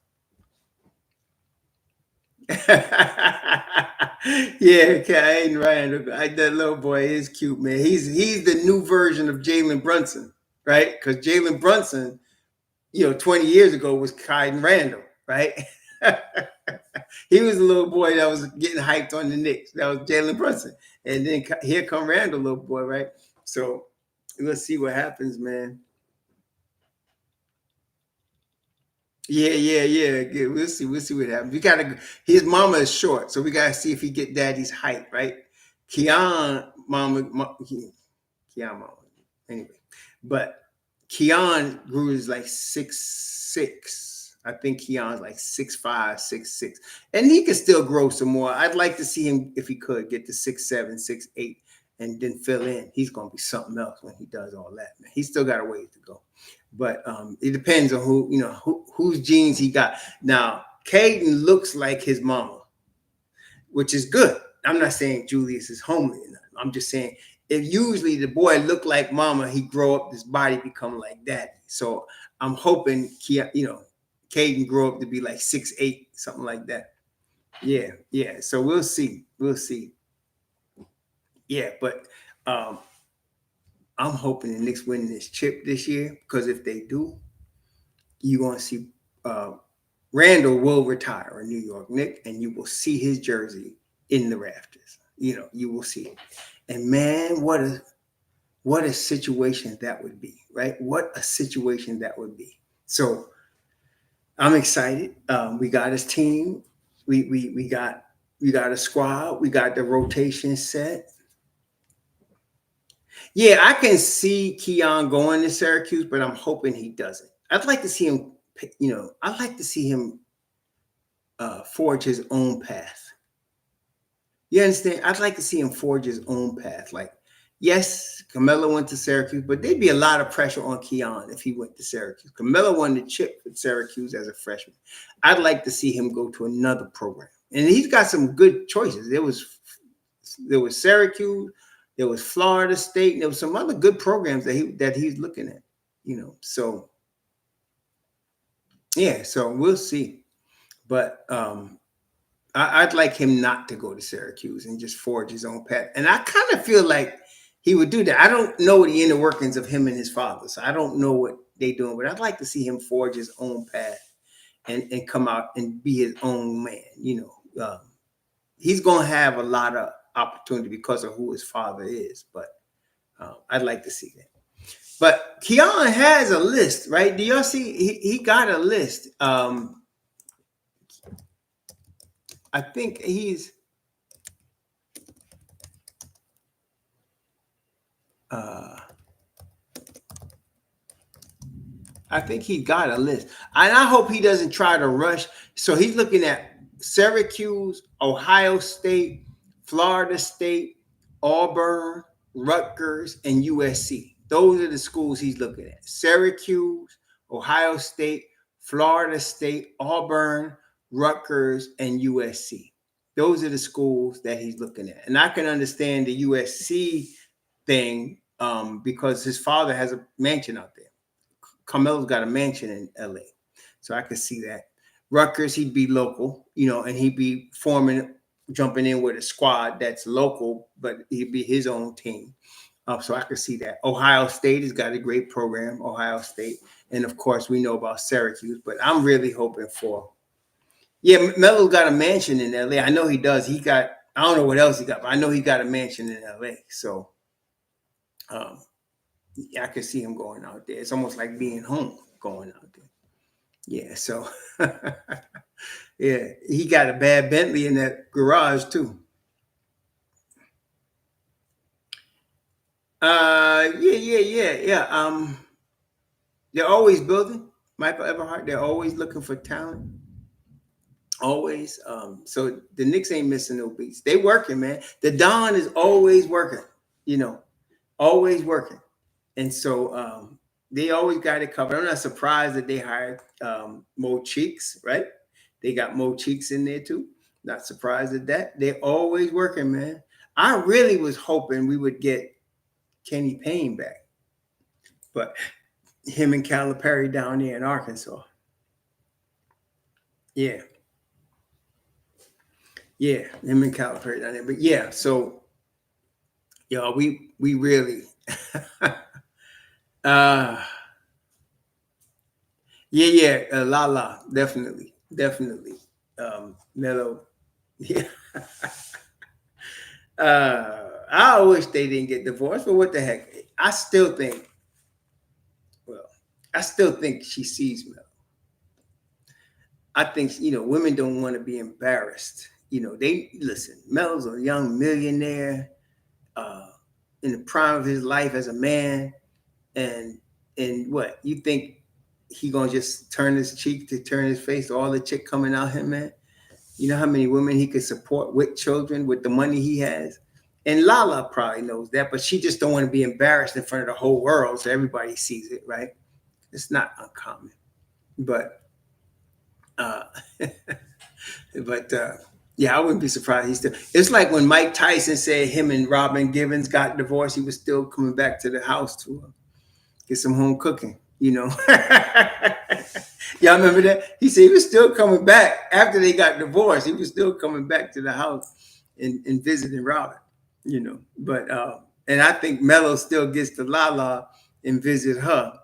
Yeah, Caden Randall. That little boy is cute, man. He's the new version of Jalen Brunson, right? Because Jalen Brunson, 20 years ago was Caden Randall, right? He was a little boy that was getting hyped on the Knicks. That was Jalen Brunson. And then here come Randall, little boy, right? So let's see what happens, man. Yeah. We'll see what happens. His mama is short, so we gotta see if he get daddy's height, right? Keon, Keon, mama. Anyway, but Keon grew is like 6'6". I think Keon's like 6'5", 6'6", and he could still grow some more. I'd like to see him if he could get to 6'7", 6'8", and then fill in. He's gonna be something else when he does all that. Man, he's still got a ways to go, but it depends on whose genes he got. Now, Caden looks like his mama, which is good. I'm not saying Julius is homely or nothing. I'm just saying if usually the boy look like mama, he grow up, his body become like that. So I'm hoping Caden grow up to be like 6'8", something like that. Yeah, yeah. So we'll see. We'll see. Yeah, but um, I'm hoping the Knicks win this chip this year because if they do, you're gonna see Randall will retire in New York Knicks, and you will see his jersey in the rafters. You will see it. And man, what a situation that would be, right? What a situation that would be. So I'm excited. We got his team. We got a squad. We got the rotation set. Yeah, I can see Keon going to Syracuse, but I'm hoping he doesn't. I'd like to see him. I'd like to see him forge his own path. You understand? I'd like to see him forge his own path. Like, yes, Camelo went to Syracuse, but there'd be a lot of pressure on Keon if he went to Syracuse. Camelo won the chip with Syracuse as a freshman. I'd like to see him go to another program. And he's got some good choices. There was Syracuse, there was Florida State, and there was some other good programs that he's looking at. So yeah, so we'll see. But I'd like him not to go to Syracuse and just forge his own path. And I kind of feel like he would do that. I don't know the inner workings of him and his father, so I don't know what they're doing, but I'd like to see him forge his own path and come out and be his own man. He's going to have a lot of opportunity because of who his father is, but I'd like to see that. But Keon has a list, right? Do y'all see? He got a list. I think he's I think he got a list. And I hope he doesn't try to rush. So he's looking at Syracuse, Ohio State, Florida State, Auburn, Rutgers, and USC. Those are the schools he's looking at. Syracuse, Ohio State, Florida State, Auburn, Rutgers, and USC. Those are the schools that he's looking at. And I can understand the USC thing because his father has a mansion out there. Carmelo's got a mansion in LA. So I could see that. Rutgers, he'd be local, and he'd be jumping in with a squad that's local, but he'd be his own team. So I could see that. Ohio State has got a great program, Ohio State. And of course, we know about Syracuse, but I'm really hoping Melo's got a mansion in LA. I know he does. I don't know what else he got, but I know he got a mansion in LA. So I could see him going out there. It's almost like being home going out there. Yeah, so yeah, he got a bad Bentley in that garage too. Yeah. They're always building. Michael Everhart, they're always looking for talent. Always. So the Knicks ain't missing no beats. They working, man. The Don is always working, always working. And so they always got it covered. I'm not surprised that they hired Mo Cheeks, right? They got Mo Cheeks in there too. Not surprised at that. They're always working, man. I really was hoping we would get Kenny Payne back, but him and Calipari down there in Arkansas. Yeah, him and Calipari down there. But yeah, so we really. Lala, definitely. Melo, yeah. I wish they didn't get divorced, but what the heck? I still think she sees Melo. I think women don't want to be embarrassed. They listen. Melo's a young millionaire. uh, in the prime of his life as a man, and what you think he gonna just turn his cheek to turn his face to all the chick coming out him, man? You know how many women he could support with children with the money he has? And Lala probably knows that, but she just don't want to be embarrassed in front of the whole world so everybody sees it, right? It's not uncommon. But uh but yeah, I wouldn't be surprised. He's still. It's like when Mike Tyson said him and Robin Givens got divorced. He was still coming back to the house to get some home cooking. You know, y'all remember that? He said he was still coming back after they got divorced. He was still coming back to the house and visiting Robin. You know, but and I think Mello still gets to Lala and visit her.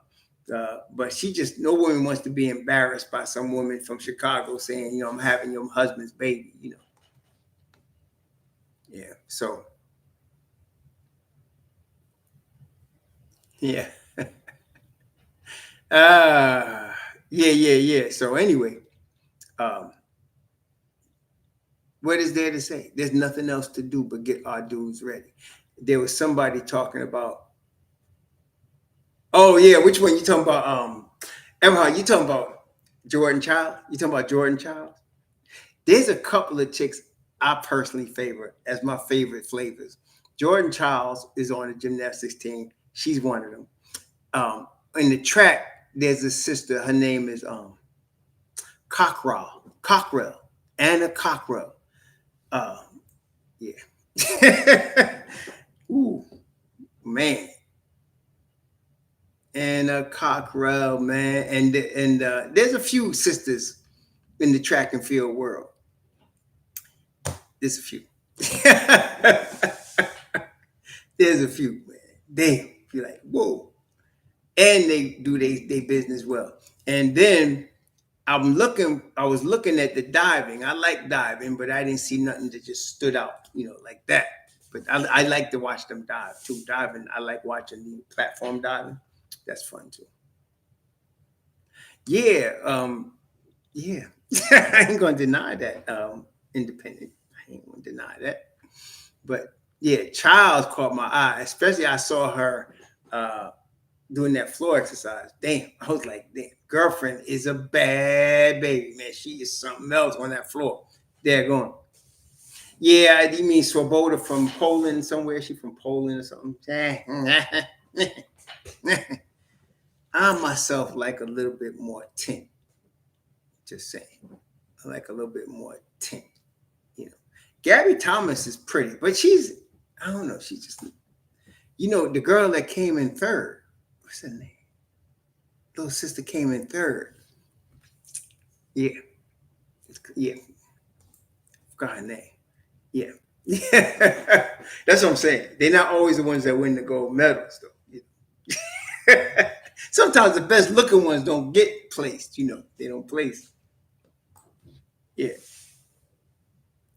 But she just, no woman wants to be embarrassed by some woman from Chicago saying, you know, I'm having your husband's baby, you know. Yeah. So, yeah. uh, yeah. So anyway, um, what is there to say? There's nothing else to do but get our dudes ready. There was somebody talking about, oh yeah, which one you talking about? Everhard, you talking about Jordan Child? You talking about Jordan Child? There's a couple of chicks I personally favor as my favorite flavors. Jordan Childs is on the gymnastics team. She's one of them. In the track, there's a sister. Her name is Cockrell, Anna Cockrell. Uh, yeah. Ooh, man. Anna Cockrell, man. And there's a few sisters in the track and field world. There's a few. There's a few, man. Damn. You're like, whoa. And they do they business well. And then I was looking at the diving. I like diving, but I didn't see nothing that just stood out, you know, like that. But I like to watch them dive too. Diving, I like watching the platform diving. That's fun too. Yeah, yeah. I ain't gonna deny that. Independent. I ain't gonna deny that. But yeah, Childs caught my eye. Especially I saw her doing that floor exercise. Damn, I was like, damn, girlfriend is a bad baby, man. She is something else on that floor. There going. Yeah, you mean Swoboda from Poland somewhere? She from Poland or something? I myself like a little bit more tint. Just saying. I like a little bit more tint. You know, Gabby Thomas is pretty, but she's, I don't know, she's just, you know, the girl that came in third. What's her name? Little sister came in third. Yeah, yeah. Forgot her name. Yeah, that's what I'm saying. They're not always the ones that win the gold medals, though. Sometimes the best looking ones don't get placed. You know, they don't place. Yeah,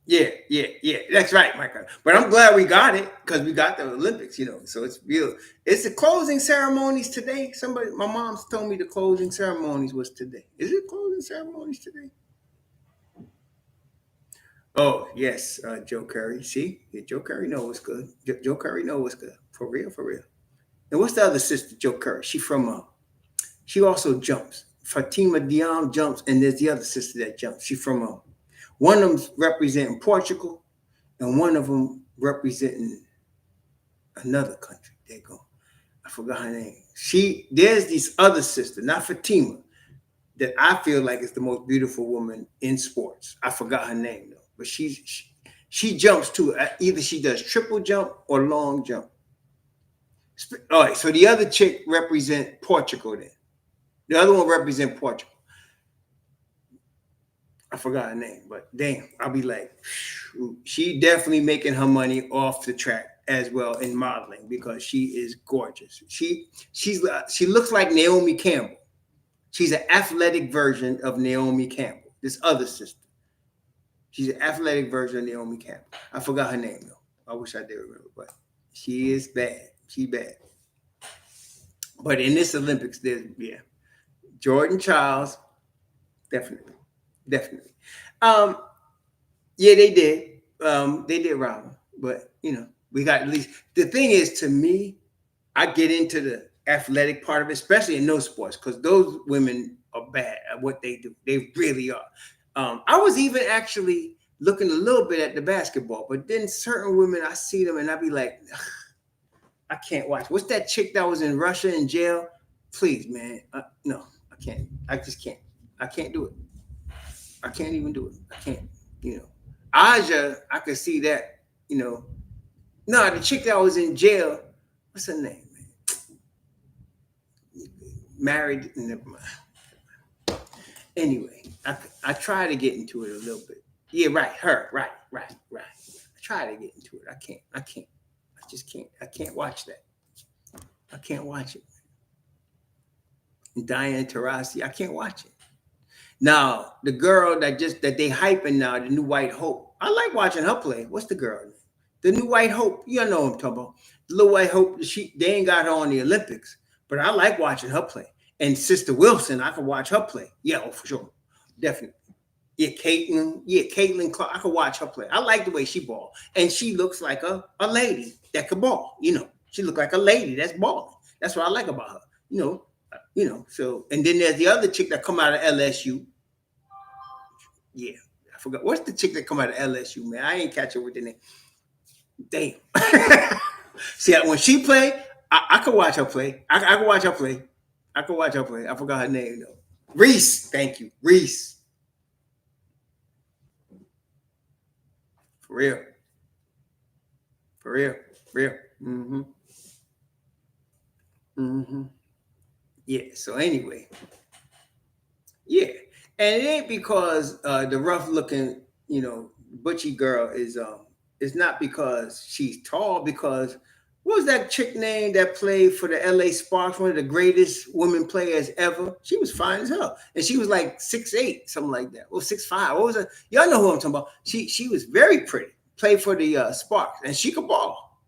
yeah. That's right, Michael. But I'm glad we got it because we got the Olympics. You know, so it's real. It's the closing ceremonies today. Somebody, my mom's told me the closing ceremonies was today. Is it closing ceremonies today? Oh yes, Joe Curry. See, yeah, Joe Curry know what's good. Joe Curry know what's good. For real, for real. And what's the other sister, Joe Curry? She from she also jumps. Fatima Diam jumps, and there's the other sister that jumps. She from one of them representing Portugal, and one of them representing another country. There you go. I forgot her name. There's this other sister, not Fatima, that I feel like is the most beautiful woman in sports. I forgot her name though, but she jumps too. Either she does triple jump or long jump. All right, so the other chick represent Portugal then. The other one represent Portugal. I forgot her name, but damn, I'll be like, she definitely making her money off the track as well in modeling because she is gorgeous. She looks like Naomi Campbell. She's an athletic version of Naomi Campbell. This other sister. She's an athletic version of Naomi Campbell. I forgot her name though. I wish I did remember, but she is bad. She bad. But in this Olympics, there's Jordan Childs, definitely, definitely. Yeah, they did. They did rob him, but you know, We got at least the thing is to me, I get into the athletic part of it, especially in those sports, because those women are bad at what they do. They really are. I was even actually looking a little bit at the basketball, but then certain women, I see them and I be like, I can't watch. What's that chick that was in Russia in jail? Please, man. No, I can't. I just can't. I can't do it. I can't even do it. I can't. You know, Aja, I could see that. You know, no, the chick that was in jail. What's her name? Married. Never mind. Anyway, I try to get into it a little bit. Yeah, right. Her. Right. I try to get into it. I can't. I just can't. I can't watch that. I can't watch it. And Diane Taurasi, I can't watch it. Now, the girl that they hyping now, the new White Hope. I like watching her play. What's the girl name? The new White Hope. You know what I'm talking about. The little White Hope, they ain't got her on the Olympics, but I like watching her play. And Sister Wilson, I can watch her play. Yeah, for sure. Definitely. Yeah, Caitlin Clark. I can watch her play. I like the way she ball. And she looks like a lady that can ball. You know, she look like a lady that's balling. That's what I like about her. You know, so, and then there's the other chick that come out of LSU. Yeah, I forgot. What's the chick that come out of LSU, man? I ain't catch her with the name. Damn. See, when she play, I could watch her play. I could watch her play. I could watch her play. I forgot her name, though. Reese. Thank you. Reese. For real. For real. Real. Mm-hmm. Mm-hmm. Yeah, so anyway. Yeah. And it ain't because the rough looking, butchy girl is it's not because she's tall, because what was that chick name that played for the LA Sparks, one of the greatest women players ever? She was fine as hell. And she was like 6'8", something like that. Or 6'5". What was it? Y'all know who I'm talking about. She was very pretty. Played for the Sparks, and she could ball.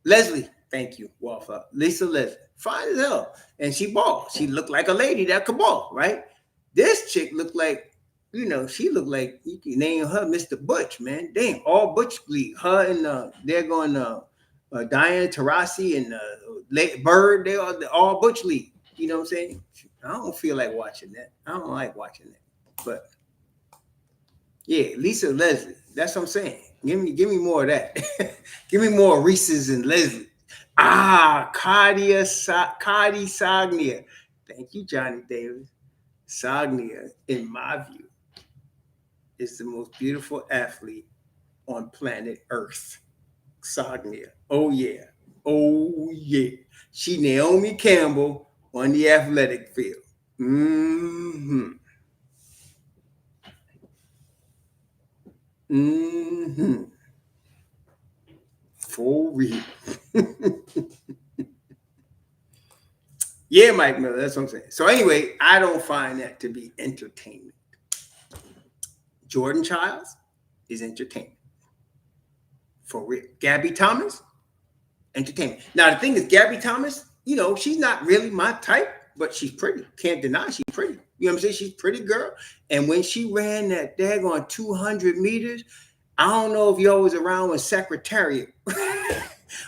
Leslie, thank you, Walter. Lisa Leslie, fine as hell. And she balled. She looked like a lady that could ball, right? This chick looked like, she looked like you can name her Mr. Butch, man. Damn, all Butch League. Her and they're going Diane Taurasi and Bird. They are all Butch League. You know what I'm saying? I don't feel like watching that. I don't like watching that. But yeah, Lisa Leslie. That's what I'm saying. Give me more of that. Give me more Reese's and Leslie. Cardi Sagnia. Thank you, Johnny Davis. Sagnia, in my view, is the most beautiful athlete on planet Earth. Sagnia. Oh yeah. Oh yeah. She Naomi Campbell on the athletic field. Mm-hmm. Mm-hmm. For real. Yeah, Mike Miller. That's what I'm saying. So anyway, I don't find that to be entertainment. Jordan Childs is entertainment. For real. Gabby Thomas, entertainment. Now the thing is, Gabby Thomas, she's not really my type, but she's pretty. Can't deny she's pretty. You know what I'm saying? She's a pretty girl. And when she ran that daggone 200 meters, I don't know if y'all was around when Secretariat.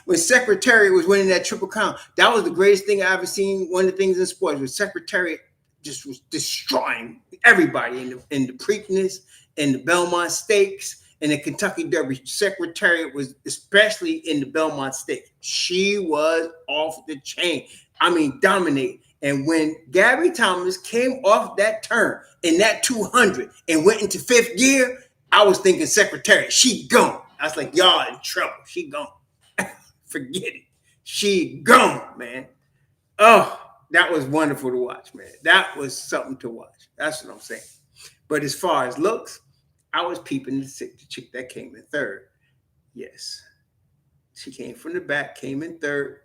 When Secretariat was winning that Triple Crown, that was the greatest thing I ever seen. One of the things in sports was Secretariat just was destroying everybody in the Preakness, in the Belmont Stakes, and the Kentucky Derby. Secretariat was especially in the Belmont Stakes. She was off the chain. I mean, dominate. And when Gabby Thomas came off that turn in that 200 and went into fifth gear, I was thinking Secretariat, she gone. I was like, y'all in trouble. She gone. Forget it. She gone, man. Oh, that was wonderful to watch, man. That was something to watch. That's what I'm saying. But as far as looks, I was peeping the chick that came in third. Yes. She came from the back, came in third.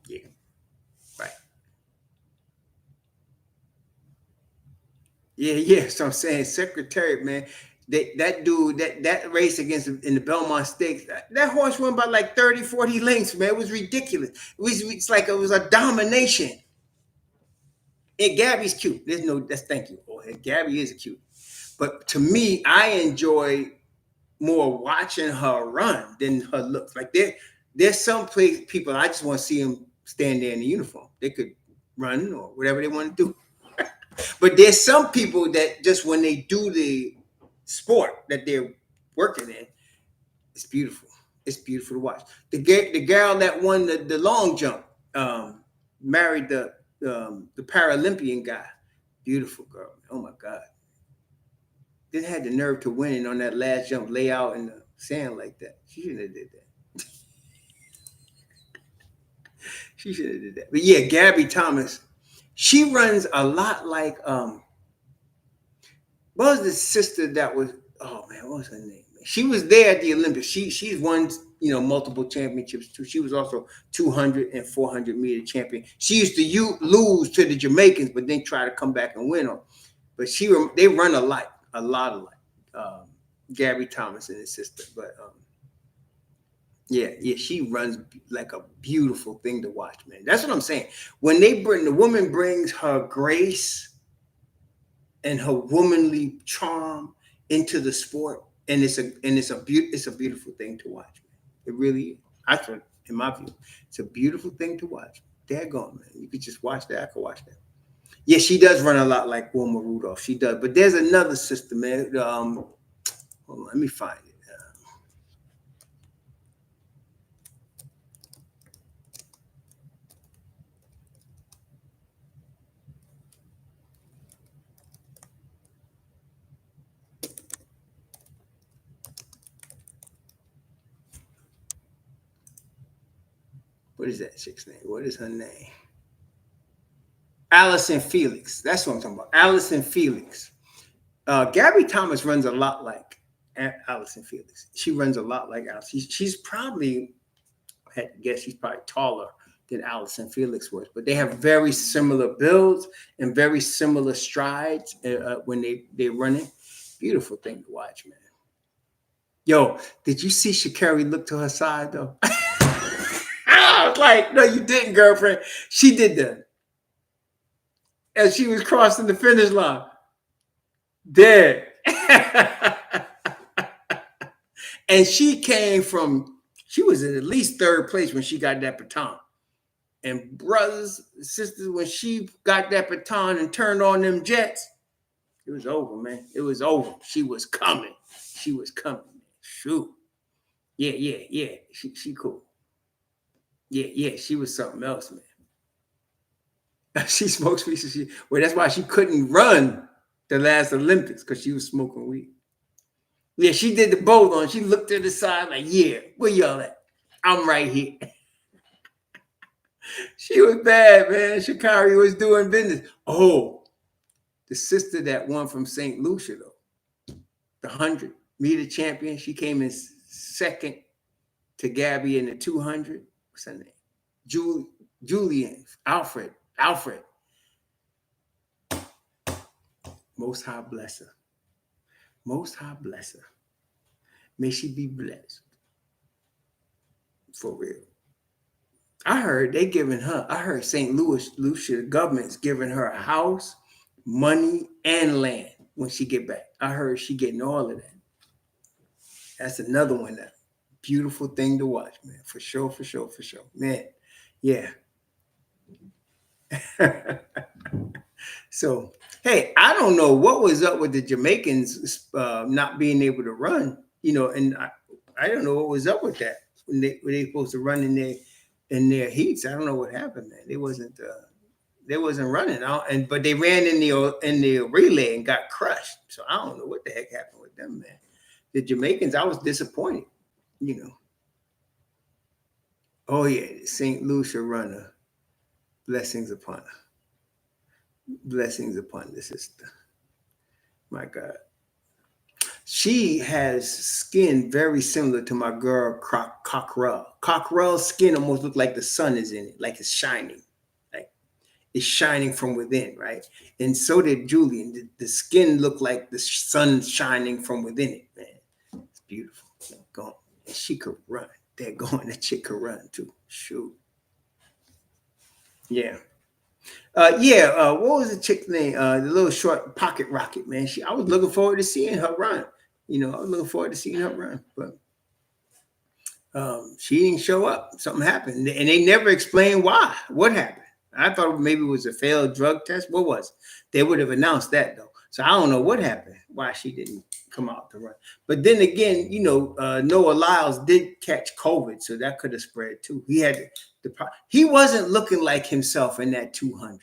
Yeah. Right. Yeah. So I'm saying Secretariat, man. That dude, that race against in the Belmont Stakes, that horse won by like 30, 40 lengths, man. It was ridiculous. It's like it was a domination. And Gabby's cute. Thank you. Oh, Gabby is cute. But to me, I enjoy more watching her run than her looks. Like there's some people I just want to see them stand there in the uniform. They could run or whatever they want to do. But there's some people that just when they do the sport that they're working in, it's beautiful. It's beautiful to watch. The girl that won the long jump married the Paralympian guy. Beautiful girl. Oh my God. Then had the nerve to win on that last jump, lay out in the sand like that. She shouldn't have did that. She should have did that. But yeah, Gabby Thomas, she runs a lot like what was the sister that was, oh man, what was her name? She was there at the Olympics. She's won, multiple championships too. She was also 200 and 400 meter champion. She used to lose to the Jamaicans, but then try to come back and win them. But they run a lot alike. Gabby Thomas and his sister. But yeah, she runs like a beautiful thing to watch, man. That's what I'm saying. When the woman brings her grace and her womanly charm into the sport, and it's a beautiful thing to watch, man. It really is. I think, in my view, it's a beautiful thing to watch. Daggone, man. You could just watch that. I could watch that. Yeah, she does run a lot like Wilma Rudolph. She does. But there's another sister, man. Hold on, let me find it. What is that chick's name? What is her name? Allison Felix. That's what I'm talking about. Allison Felix. Gabby Thomas runs a lot like Allison Felix. She runs a lot like Allison. She's probably, I had to guess, she's probably taller than Allison Felix was, but they have very similar builds and very similar strides when they're running. Beautiful thing to watch, man. Yo, did you see Sha'Carri look to her side though? I was like, no, you didn't, girlfriend. She did that as she was crossing the finish line. Dead. And she was at least third place when she got that baton. And brothers, sisters, when she got that baton and turned on them jets, it was over, man. It was over. She was coming. She was coming. Shoot. Yeah. She cool. Yeah. She was something else, man. She smokes weed. Well, that's why she couldn't run the last Olympics, because she was smoking weed. Yeah, she did the both on. She looked to the side like, yeah, where y'all at? I'm right here. She was bad, man. Sha'Carri was doing business. Oh, the sister that won from St. Lucia, though, the 100-meter champion, she came in second to Gabby in the 200. What's her name? Julian, Alfred. Most High bless her. Most High bless her. May she be blessed. For real. I heard St. Lucia government's giving her a house, money, and land when she get back. I heard she getting all of that. That's another one, that beautiful thing to watch, man. For sure. Man, yeah. So, hey, I don't know what was up with the Jamaicans not being able to run, and I don't know what was up with that when they supposed to run in their heats. I don't know what happened, man. They wasn't running out, but they ran in the relay and got crushed. So I don't know what the heck happened with them, man. The Jamaicans, I was disappointed, Oh yeah, the St. Lucia runner. Blessings upon her. Blessings upon the sister. My God. She has skin very similar to my girl Cockrell. Cockrell's skin almost looks like the sun is in it, like it's shining. Like it's shining from within, right? And so did Julian. The skin looked like the sun shining from within it, man. It's beautiful. Go. And she could run. They're going, that chick could run too. Shoot. Yeah. What was the chick's name? The little short pocket rocket, man. I was looking forward to seeing her run. I was looking forward to seeing her run, but she didn't show up. Something happened, and they never explained why. What happened? I thought maybe it was a failed drug test. What was it? They would have announced that though. So I don't know what happened. Why she didn't come out to run. But then again, Noah Lyles did catch COVID, so that could have spread too. He wasn't looking like himself in that 200.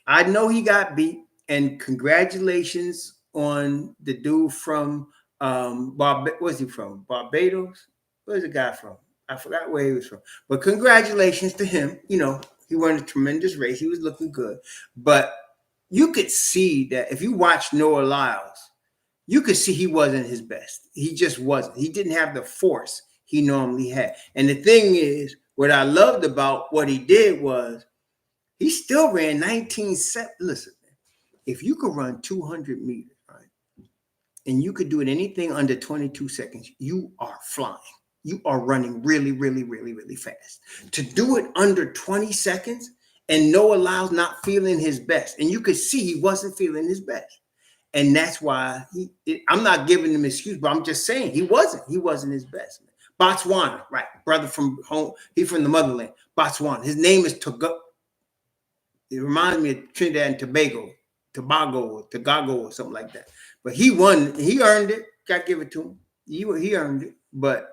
I know he got beat, and congratulations on the dude from where's he from? Barbados? Where's the guy from? I forgot where he was from. But congratulations to him. He won a tremendous race. He was looking good. But you could see that if you watch Noah Lyles, you could see he wasn't his best. He just wasn't. He didn't have the force he normally had. And the thing is, what I loved about what he did was he still ran 19.7. Listen, if you could run 200 meters, right, and you could do it anything under 22 seconds, you are flying. You are running really, really, really, really fast. To do it under 20 seconds and Noah Lyles not feeling his best, and you could see he wasn't feeling his best. And that's why I'm not giving him an excuse, but I'm just saying he wasn't his best. Botswana, right? Brother from home, he's from the motherland. Botswana. His name is Togo. It reminds me of Trinidad and Tobago or something like that. But he won. He earned it. Got to give it to him. He earned it. But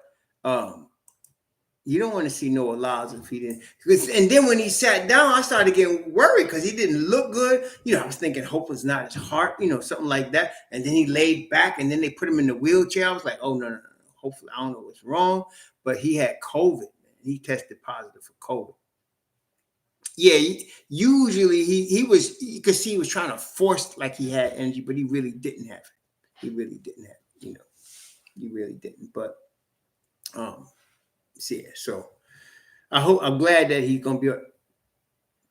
you don't want to see Noah Lyles if he didn't. And then when he sat down, I started getting worried because he didn't look good. I was thinking hope was not his heart, something like that. And then he laid back, and then they put him in the wheelchair. I was like, oh, no. Hopefully, I don't know what's wrong. But he had COVID, man. He tested positive for COVID. Yeah, usually you could see he was trying to force like he had energy, but he really didn't have it. He really didn't have it, He really didn't. But so I'm glad that he's gonna be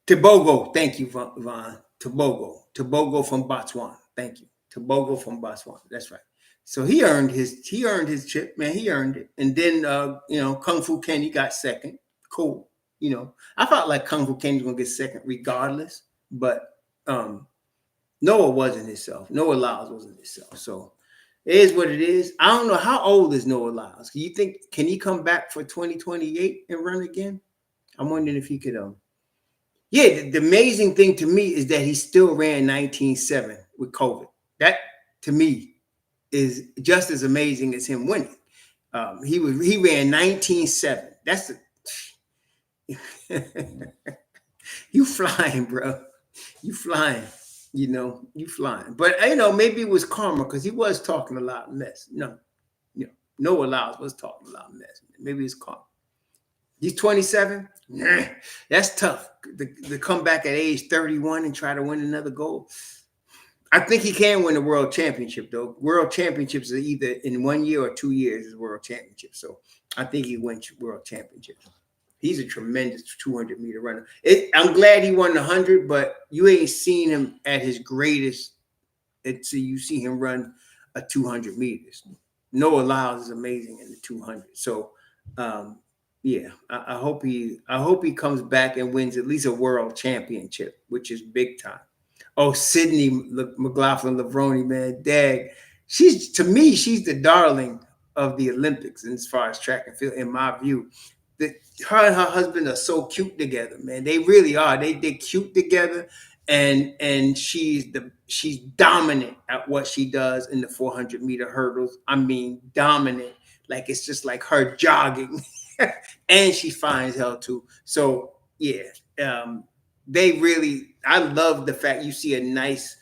Tobago. Thank you, Vaughn. Tobago from Botswana. Thank you. Tobago from Botswana. That's right. So he earned his chip, man. He earned it. And then Kung Fu Kenny got second. Cool. I felt like Kung Fu Kenny was gonna get second regardless, but Noah wasn't himself. Noah Lyles wasn't himself. So it is what it is. I don't know, how old is Noah Lyles? Can he come back for 2028 and run again? I'm wondering if he could. The amazing thing to me is that he still ran 19.7 with COVID. That to me is just as amazing as him winning. He ran 19.7. That's you flying, bro. You flying. You flying. But maybe it was karma because he was talking a lot less. Noah Lyles was talking a lot less. Maybe it's karma. He's 27. That's tough to come back at age 31 and try to win another gold. I think he can win the world championship, though. World championships are either in 1 year or 2 years is world championship. So I think he wins world championships. He's a tremendous 200-meter runner. I'm glad he won the 100, but you ain't seen him at his greatest until you see him run a 200 meters. Noah Lyles is amazing in the 200. So, I hope he comes back and wins at least a world championship, which is big time. Oh, Sydney McLaughlin Lavroni, man, dag. She's the darling of the Olympics as far as track and field, in my view. Her and her husband are so cute together, man. They really are. They're cute together, and she's dominant at what she does in the 400-meter hurdles. I mean, dominant. Like it's just like her jogging, and she finds hell too. So yeah, I love the fact you see a nice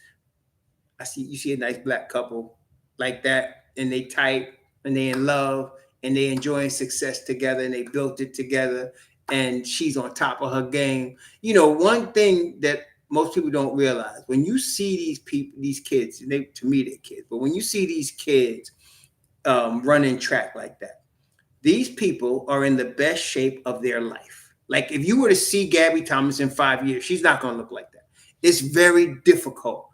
black couple like that, and they tight and they in love. And they enjoying success together, and they built it together. And she's on top of her game. One thing that most people don't realize when you see these kids, and to me they're kids, but when you see these kids running track like that, these people are in the best shape of their life. Like if you were to see Gabby Thomas in 5 years, she's not going to look like that. It's very difficult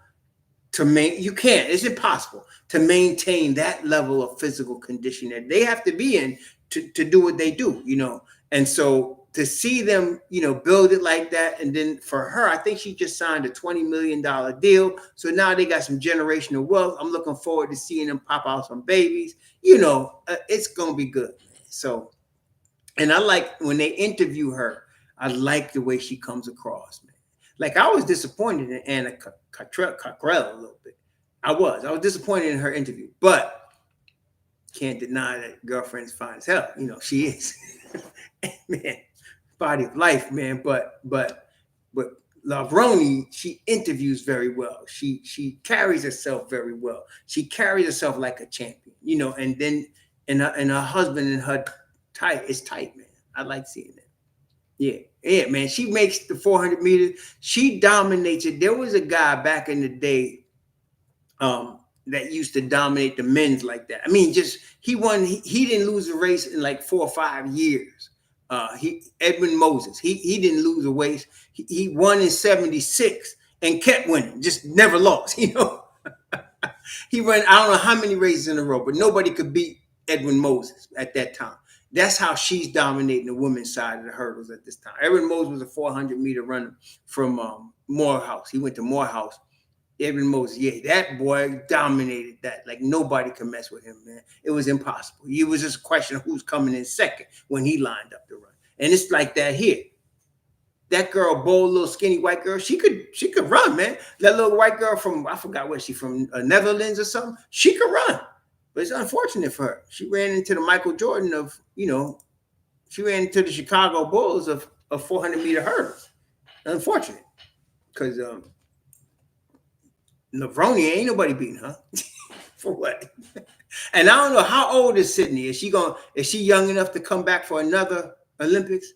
it's impossible to maintain that level of physical condition that they have to be in to do what they do, And so to see them, build it like that. And then for her, I think she just signed a $20 million deal. So now they got some generational wealth. I'm looking forward to seeing them pop out some babies. It's going to be good. So, and I like when they interview her, I like the way she comes across, man. Like I was disappointed in Anna Cockrell a little bit. I was disappointed in her interview, but can't deny that girlfriend's fine as hell. She is. Man, body of life, man. But Lavroni, she interviews very well. She carries herself very well. She carries herself like a champion, and then and her husband and her it's tight, man. I like seeing that. Yeah, man. She makes the 400 meters. She dominates it. There was a guy back in the day that used to dominate the men's like that. I mean, just he won. He didn't lose a race in like 4 or 5 years. Edwin Moses. He didn't lose a race. He won in 76 and kept winning. Just never lost. He ran I don't know how many races in a row, but nobody could beat Edwin Moses at that time. That's how she's dominating the women's side of the hurdles at this time. Edwin Moses was a 400-meter runner from Morehouse. He went to Morehouse. Edwin Moses, yeah, that boy dominated that. Like nobody could mess with him, man. It was impossible. It was just a question of who's coming in second when he lined up to run. And it's like that here. That girl, bold little skinny white girl, she could run, man. That little white girl from, I forgot where she from, Netherlands or something. She could run. But it's unfortunate for her. She ran into the Michael Jordan of, she ran into the Chicago Bulls of 400-meter hurdles. Unfortunate. Because Lavroni ain't nobody beating her. For what? And I don't know how old is Sydney. Is she young enough to come back for another Olympics?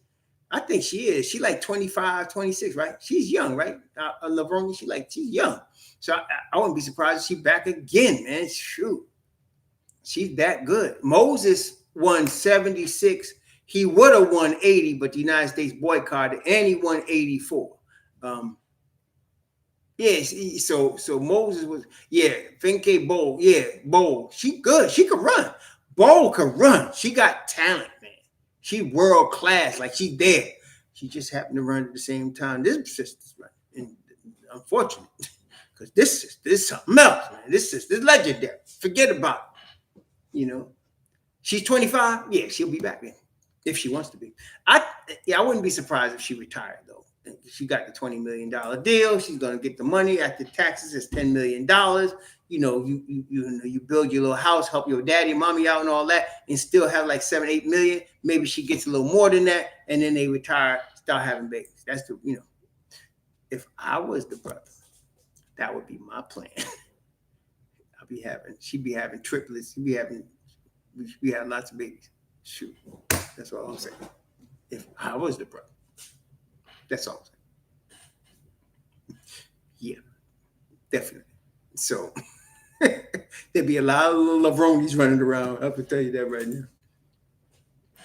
I think she is. She like 25, 26, right? She's young, right? Lavroni, she's young. So I wouldn't be surprised if she's back again, man. Shoot. She's that good. Moses won 76. He would have won 80, but the United States boycotted, and he won 84. So Moses was, Finke Bowl, Bowl. She good. She could run. Bowl could run. She got talent, man. She world class. Like she's there. She just happened to run at the same time. This sister's right. And unfortunate. Because this sister is something else, man. This sister's legendary. Forget about it. She's 25. Yeah, she'll be back then. If she wants to be. I wouldn't be surprised if she retired though. She got the $20 million deal. She's gonna get the money after taxes. It's $10 million. You build your little house, help your daddy, mommy out, and all that, and still have like 7-8 million. Maybe she gets a little more than that, and then they retire, start having babies. That's if I was the brother, that would be my plan. She'd be having triplets. We'd be having lots of babies. Shoot, that's all I'm saying. If I was the brother. That's all. Yeah, definitely. So there'd be a lot of little Lavronis running around. I can tell you that right now.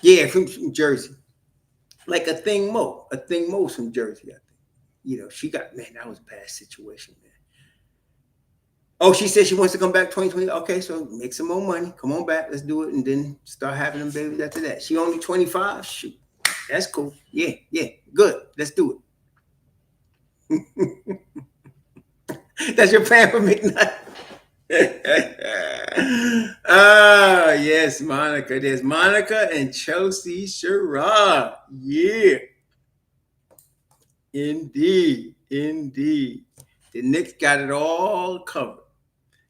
Yeah, from Jersey. Like a thing Mo's from Jersey, I think. She got, man, that was a bad situation, man. Oh, she said she wants to come back 2020. Okay, so make some more money. Come on back. Let's do it. And then start having them babies after that. She only 25. Shoot. That's cool. Yeah, good. Let's do it. That's your plan for McNutt. Yes, Monica. There's Monica and Chelsea Sherrod. Yeah. Indeed. The Knicks got it all covered.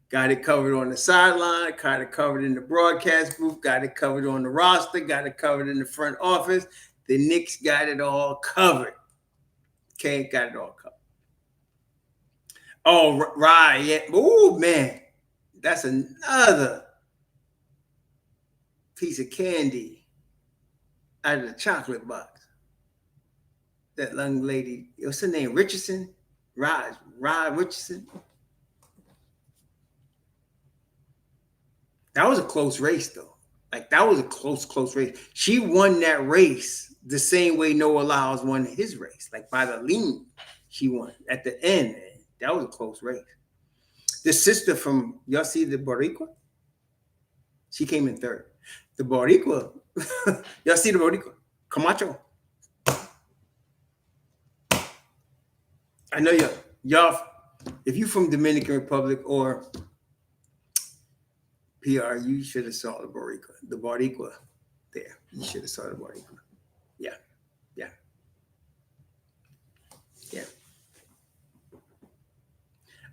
Got it covered on the sideline, got it covered in the broadcast booth, got it covered on the roster, got it covered in the front office. The Knicks got it all covered. Okay, got it all covered. Oh, right. Yeah. Oh, man. That's another piece of candy out of the chocolate box. That young lady, what's her name? Richardson? Rod Richardson. That was a close race, though. Like, that was a close race. She won that race the same way Noah Lyles won his race. Like, by the lean, she won. At the end, man, that was a close race. The sister from, y'all see the Boricua? She came in third. The Boricua, y'all see the Boricua? Camacho. I know y'all, if you from Dominican Republic or PR, you should have saw the Boricua there. You should have saw the Boricua. Yeah, yeah, yeah.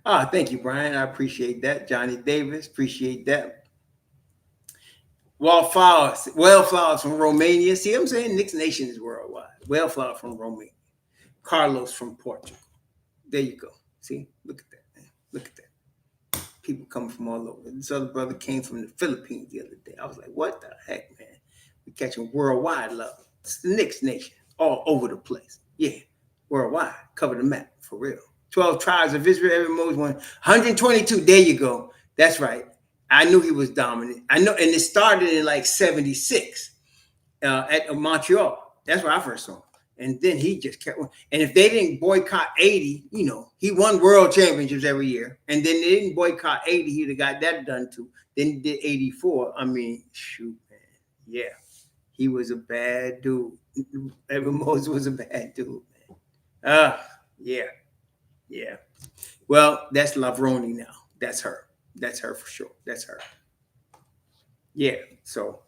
Ah, thank you, Brian. I appreciate that. Johnny Davis, appreciate that. Wildflowers from Romania. See what I'm saying? Knicks Nation is worldwide. Wildflower from Romania. Carlos from Portugal. There you go. See? Look at that, man. Look at that. People coming from all over. This other brother came from the Philippines the other day. I was like, what the heck, man? We're catching worldwide love. It's the Knicks Nation all over the place. Yeah, worldwide. Cover the map, for real. 12 tribes of Israel, every Moses won. 122. There you go. That's right. I knew he was dominant. I know, and it started in like 76 at Montreal. That's where I first saw him. And then he just kept on. And if they didn't boycott 80, he won world championships every year. And then they didn't boycott 80, he'd have got that done too. Then he did 84. I mean, shoot, man. Yeah. He was a bad dude. Evan Moses was a bad dude, man. Yeah. Yeah. Well, that's Lavroni now. That's her. That's her for sure. That's her. Yeah. So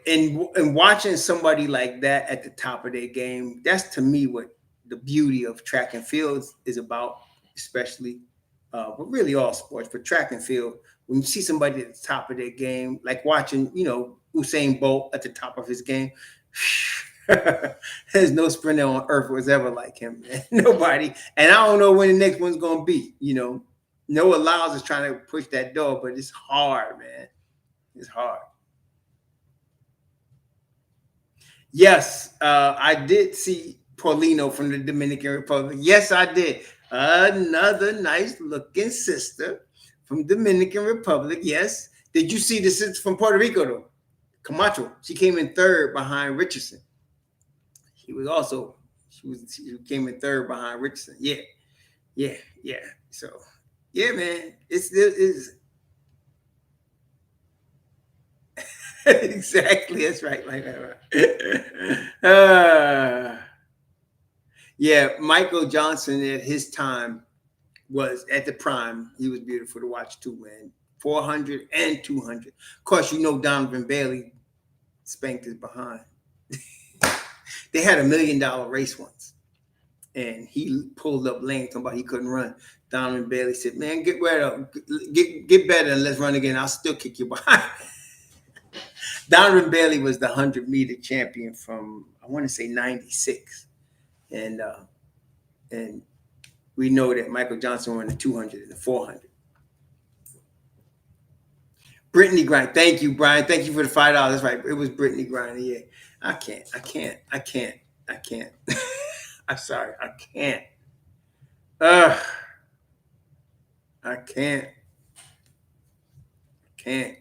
and watching somebody like that at the top of their game, that's to me what the beauty of track and field is about, especially, but really all sports, but track and field. When you see somebody at the top of their game, like watching, Usain Bolt at the top of his game, there's no sprinter on earth was ever like him, man. Nobody. And I don't know when the next one's going to be, Noah Lyles is trying to push that door, but it's hard, man. It's hard. Yes, I did see Paulino from the Dominican Republic. Yes, I did. Another nice looking sister from Dominican Republic. Yes. Did you see the sister from Puerto Rico, though? Camacho. She came in third behind Richardson. She came in third behind Richardson. Yeah. So, yeah, man. It's exactly. That's right. Yeah, Michael Johnson at his time was at the prime. He was beautiful to watch too, man. 400 and 200. Of course, Donovan Bailey spanked his behind. They had $1 million race once, and he pulled up lane talking about he couldn't run. Donovan Bailey said, "Man, get better, and let's run again. I'll still kick you behind." Donovan Bailey was the 100-meter champion from, I want to say, 96. And we know that Michael Johnson won the 200 and the 400. Brittany Griner. Thank you, Brian. Thank you for the $5. That's right. It was Brittany Griner. Yeah. I can't. I'm sorry. I can't. I can't.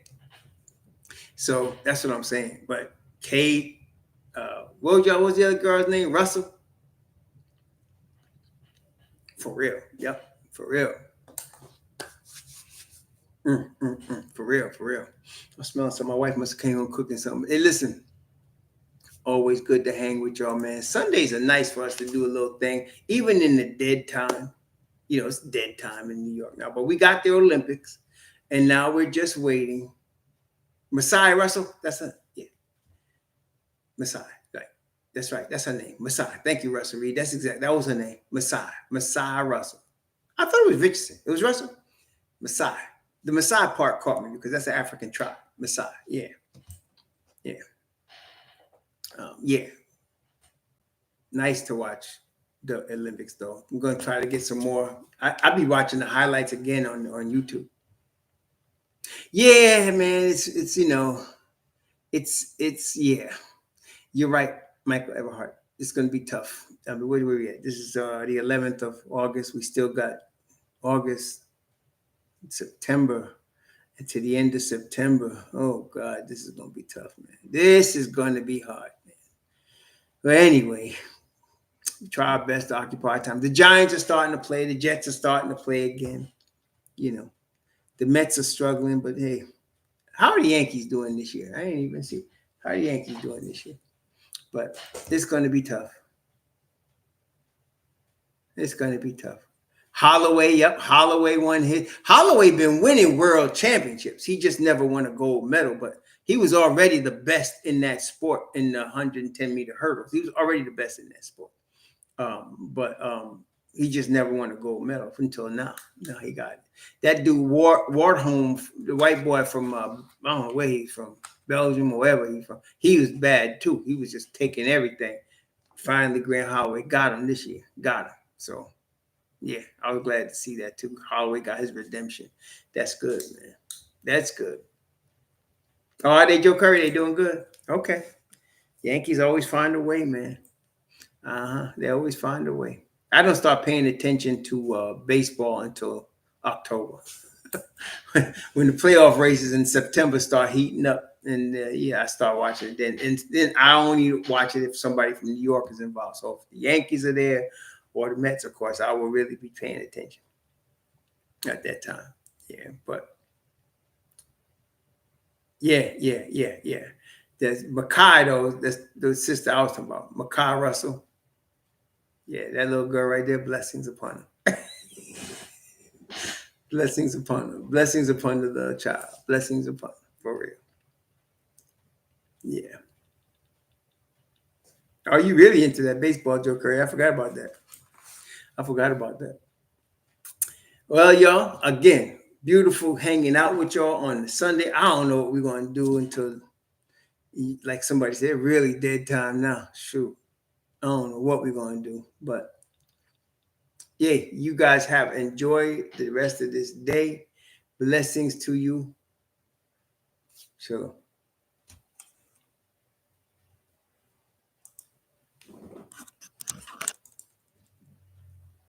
So that's what I'm saying. But Kate, what was the other girl's name? Russell? For real. Yep. For real. For real. I'm smelling something. My wife must have came home cooking something. Hey, listen. Always good to hang with y'all, man. Sundays are nice for us to do a little thing, even in the dead time. It's dead time in New York now, but we got the Olympics, and now we're just waiting. Messiah Russell, that's her. Yeah. Messiah, right. That's right. That's her name. Messiah. Thank you, Russell Reed. That was her name. Messiah Russell. I thought it was Richardson. It was Russell. Messiah. The Messiah part caught me because that's an African tribe. Messiah. Yeah. Yeah. Nice to watch the Olympics, though. I'm going to try to get some more. I'll be watching the highlights again on YouTube. Yeah, man. It's yeah. You're right, Michael Everhart. It's going to be tough. I mean, where are we at? This is the 11th of August. We still got August, September, and to the end of September. Oh, God, this is going to be tough, man. This is going to be hard, man. But anyway, we try our best to occupy time. The Giants are starting to play. The Jets are starting to play again. The Mets are struggling, but hey, how are the Yankees doing this year? I didn't even see. How are the Yankees doing this year? But it's going to be tough. It's going to be tough. Holloway, yep. Holloway won his. Holloway been winning world championships. He just never won a gold medal, but he was already the best in that sport in the 110-meter hurdles. He was already the best in that sport. But he just never won a gold medal until now. Now he got it. That dude Wartholm, the white boy from I don't know where he's from, Belgium or wherever he's from. He was bad too. He was just taking everything. Finally, Grant Holloway got him this year. Got him. So yeah, I was glad to see that too. Holloway got his redemption. That's good, man. That's good. Oh, are they Joe Curry? They doing good? Okay. Yankees always find a way, man. They always find a way. I don't start paying attention to baseball until October. When the playoff races in September start heating up, and yeah, I start watching it then. And then I only watch it if somebody from New York is involved. So if the Yankees are there or the Mets, of course, I will really be paying attention at that time. Yeah, but yeah. There's Makai, though. That's the sister I was talking about, Makai Russell. Yeah, that little girl right there, blessings upon her. Blessings upon her. Blessings upon the child. Blessings upon her, for real. Yeah. Are you really into that baseball, Joe Curry? I forgot about that. Well, y'all, again, beautiful hanging out with y'all on Sunday. I don't know what we're going to do until, like somebody said, really dead time now. Shoot. I don't know what we're going to do. But yeah, you guys have enjoyed the rest of this day. Blessings to you. Sure.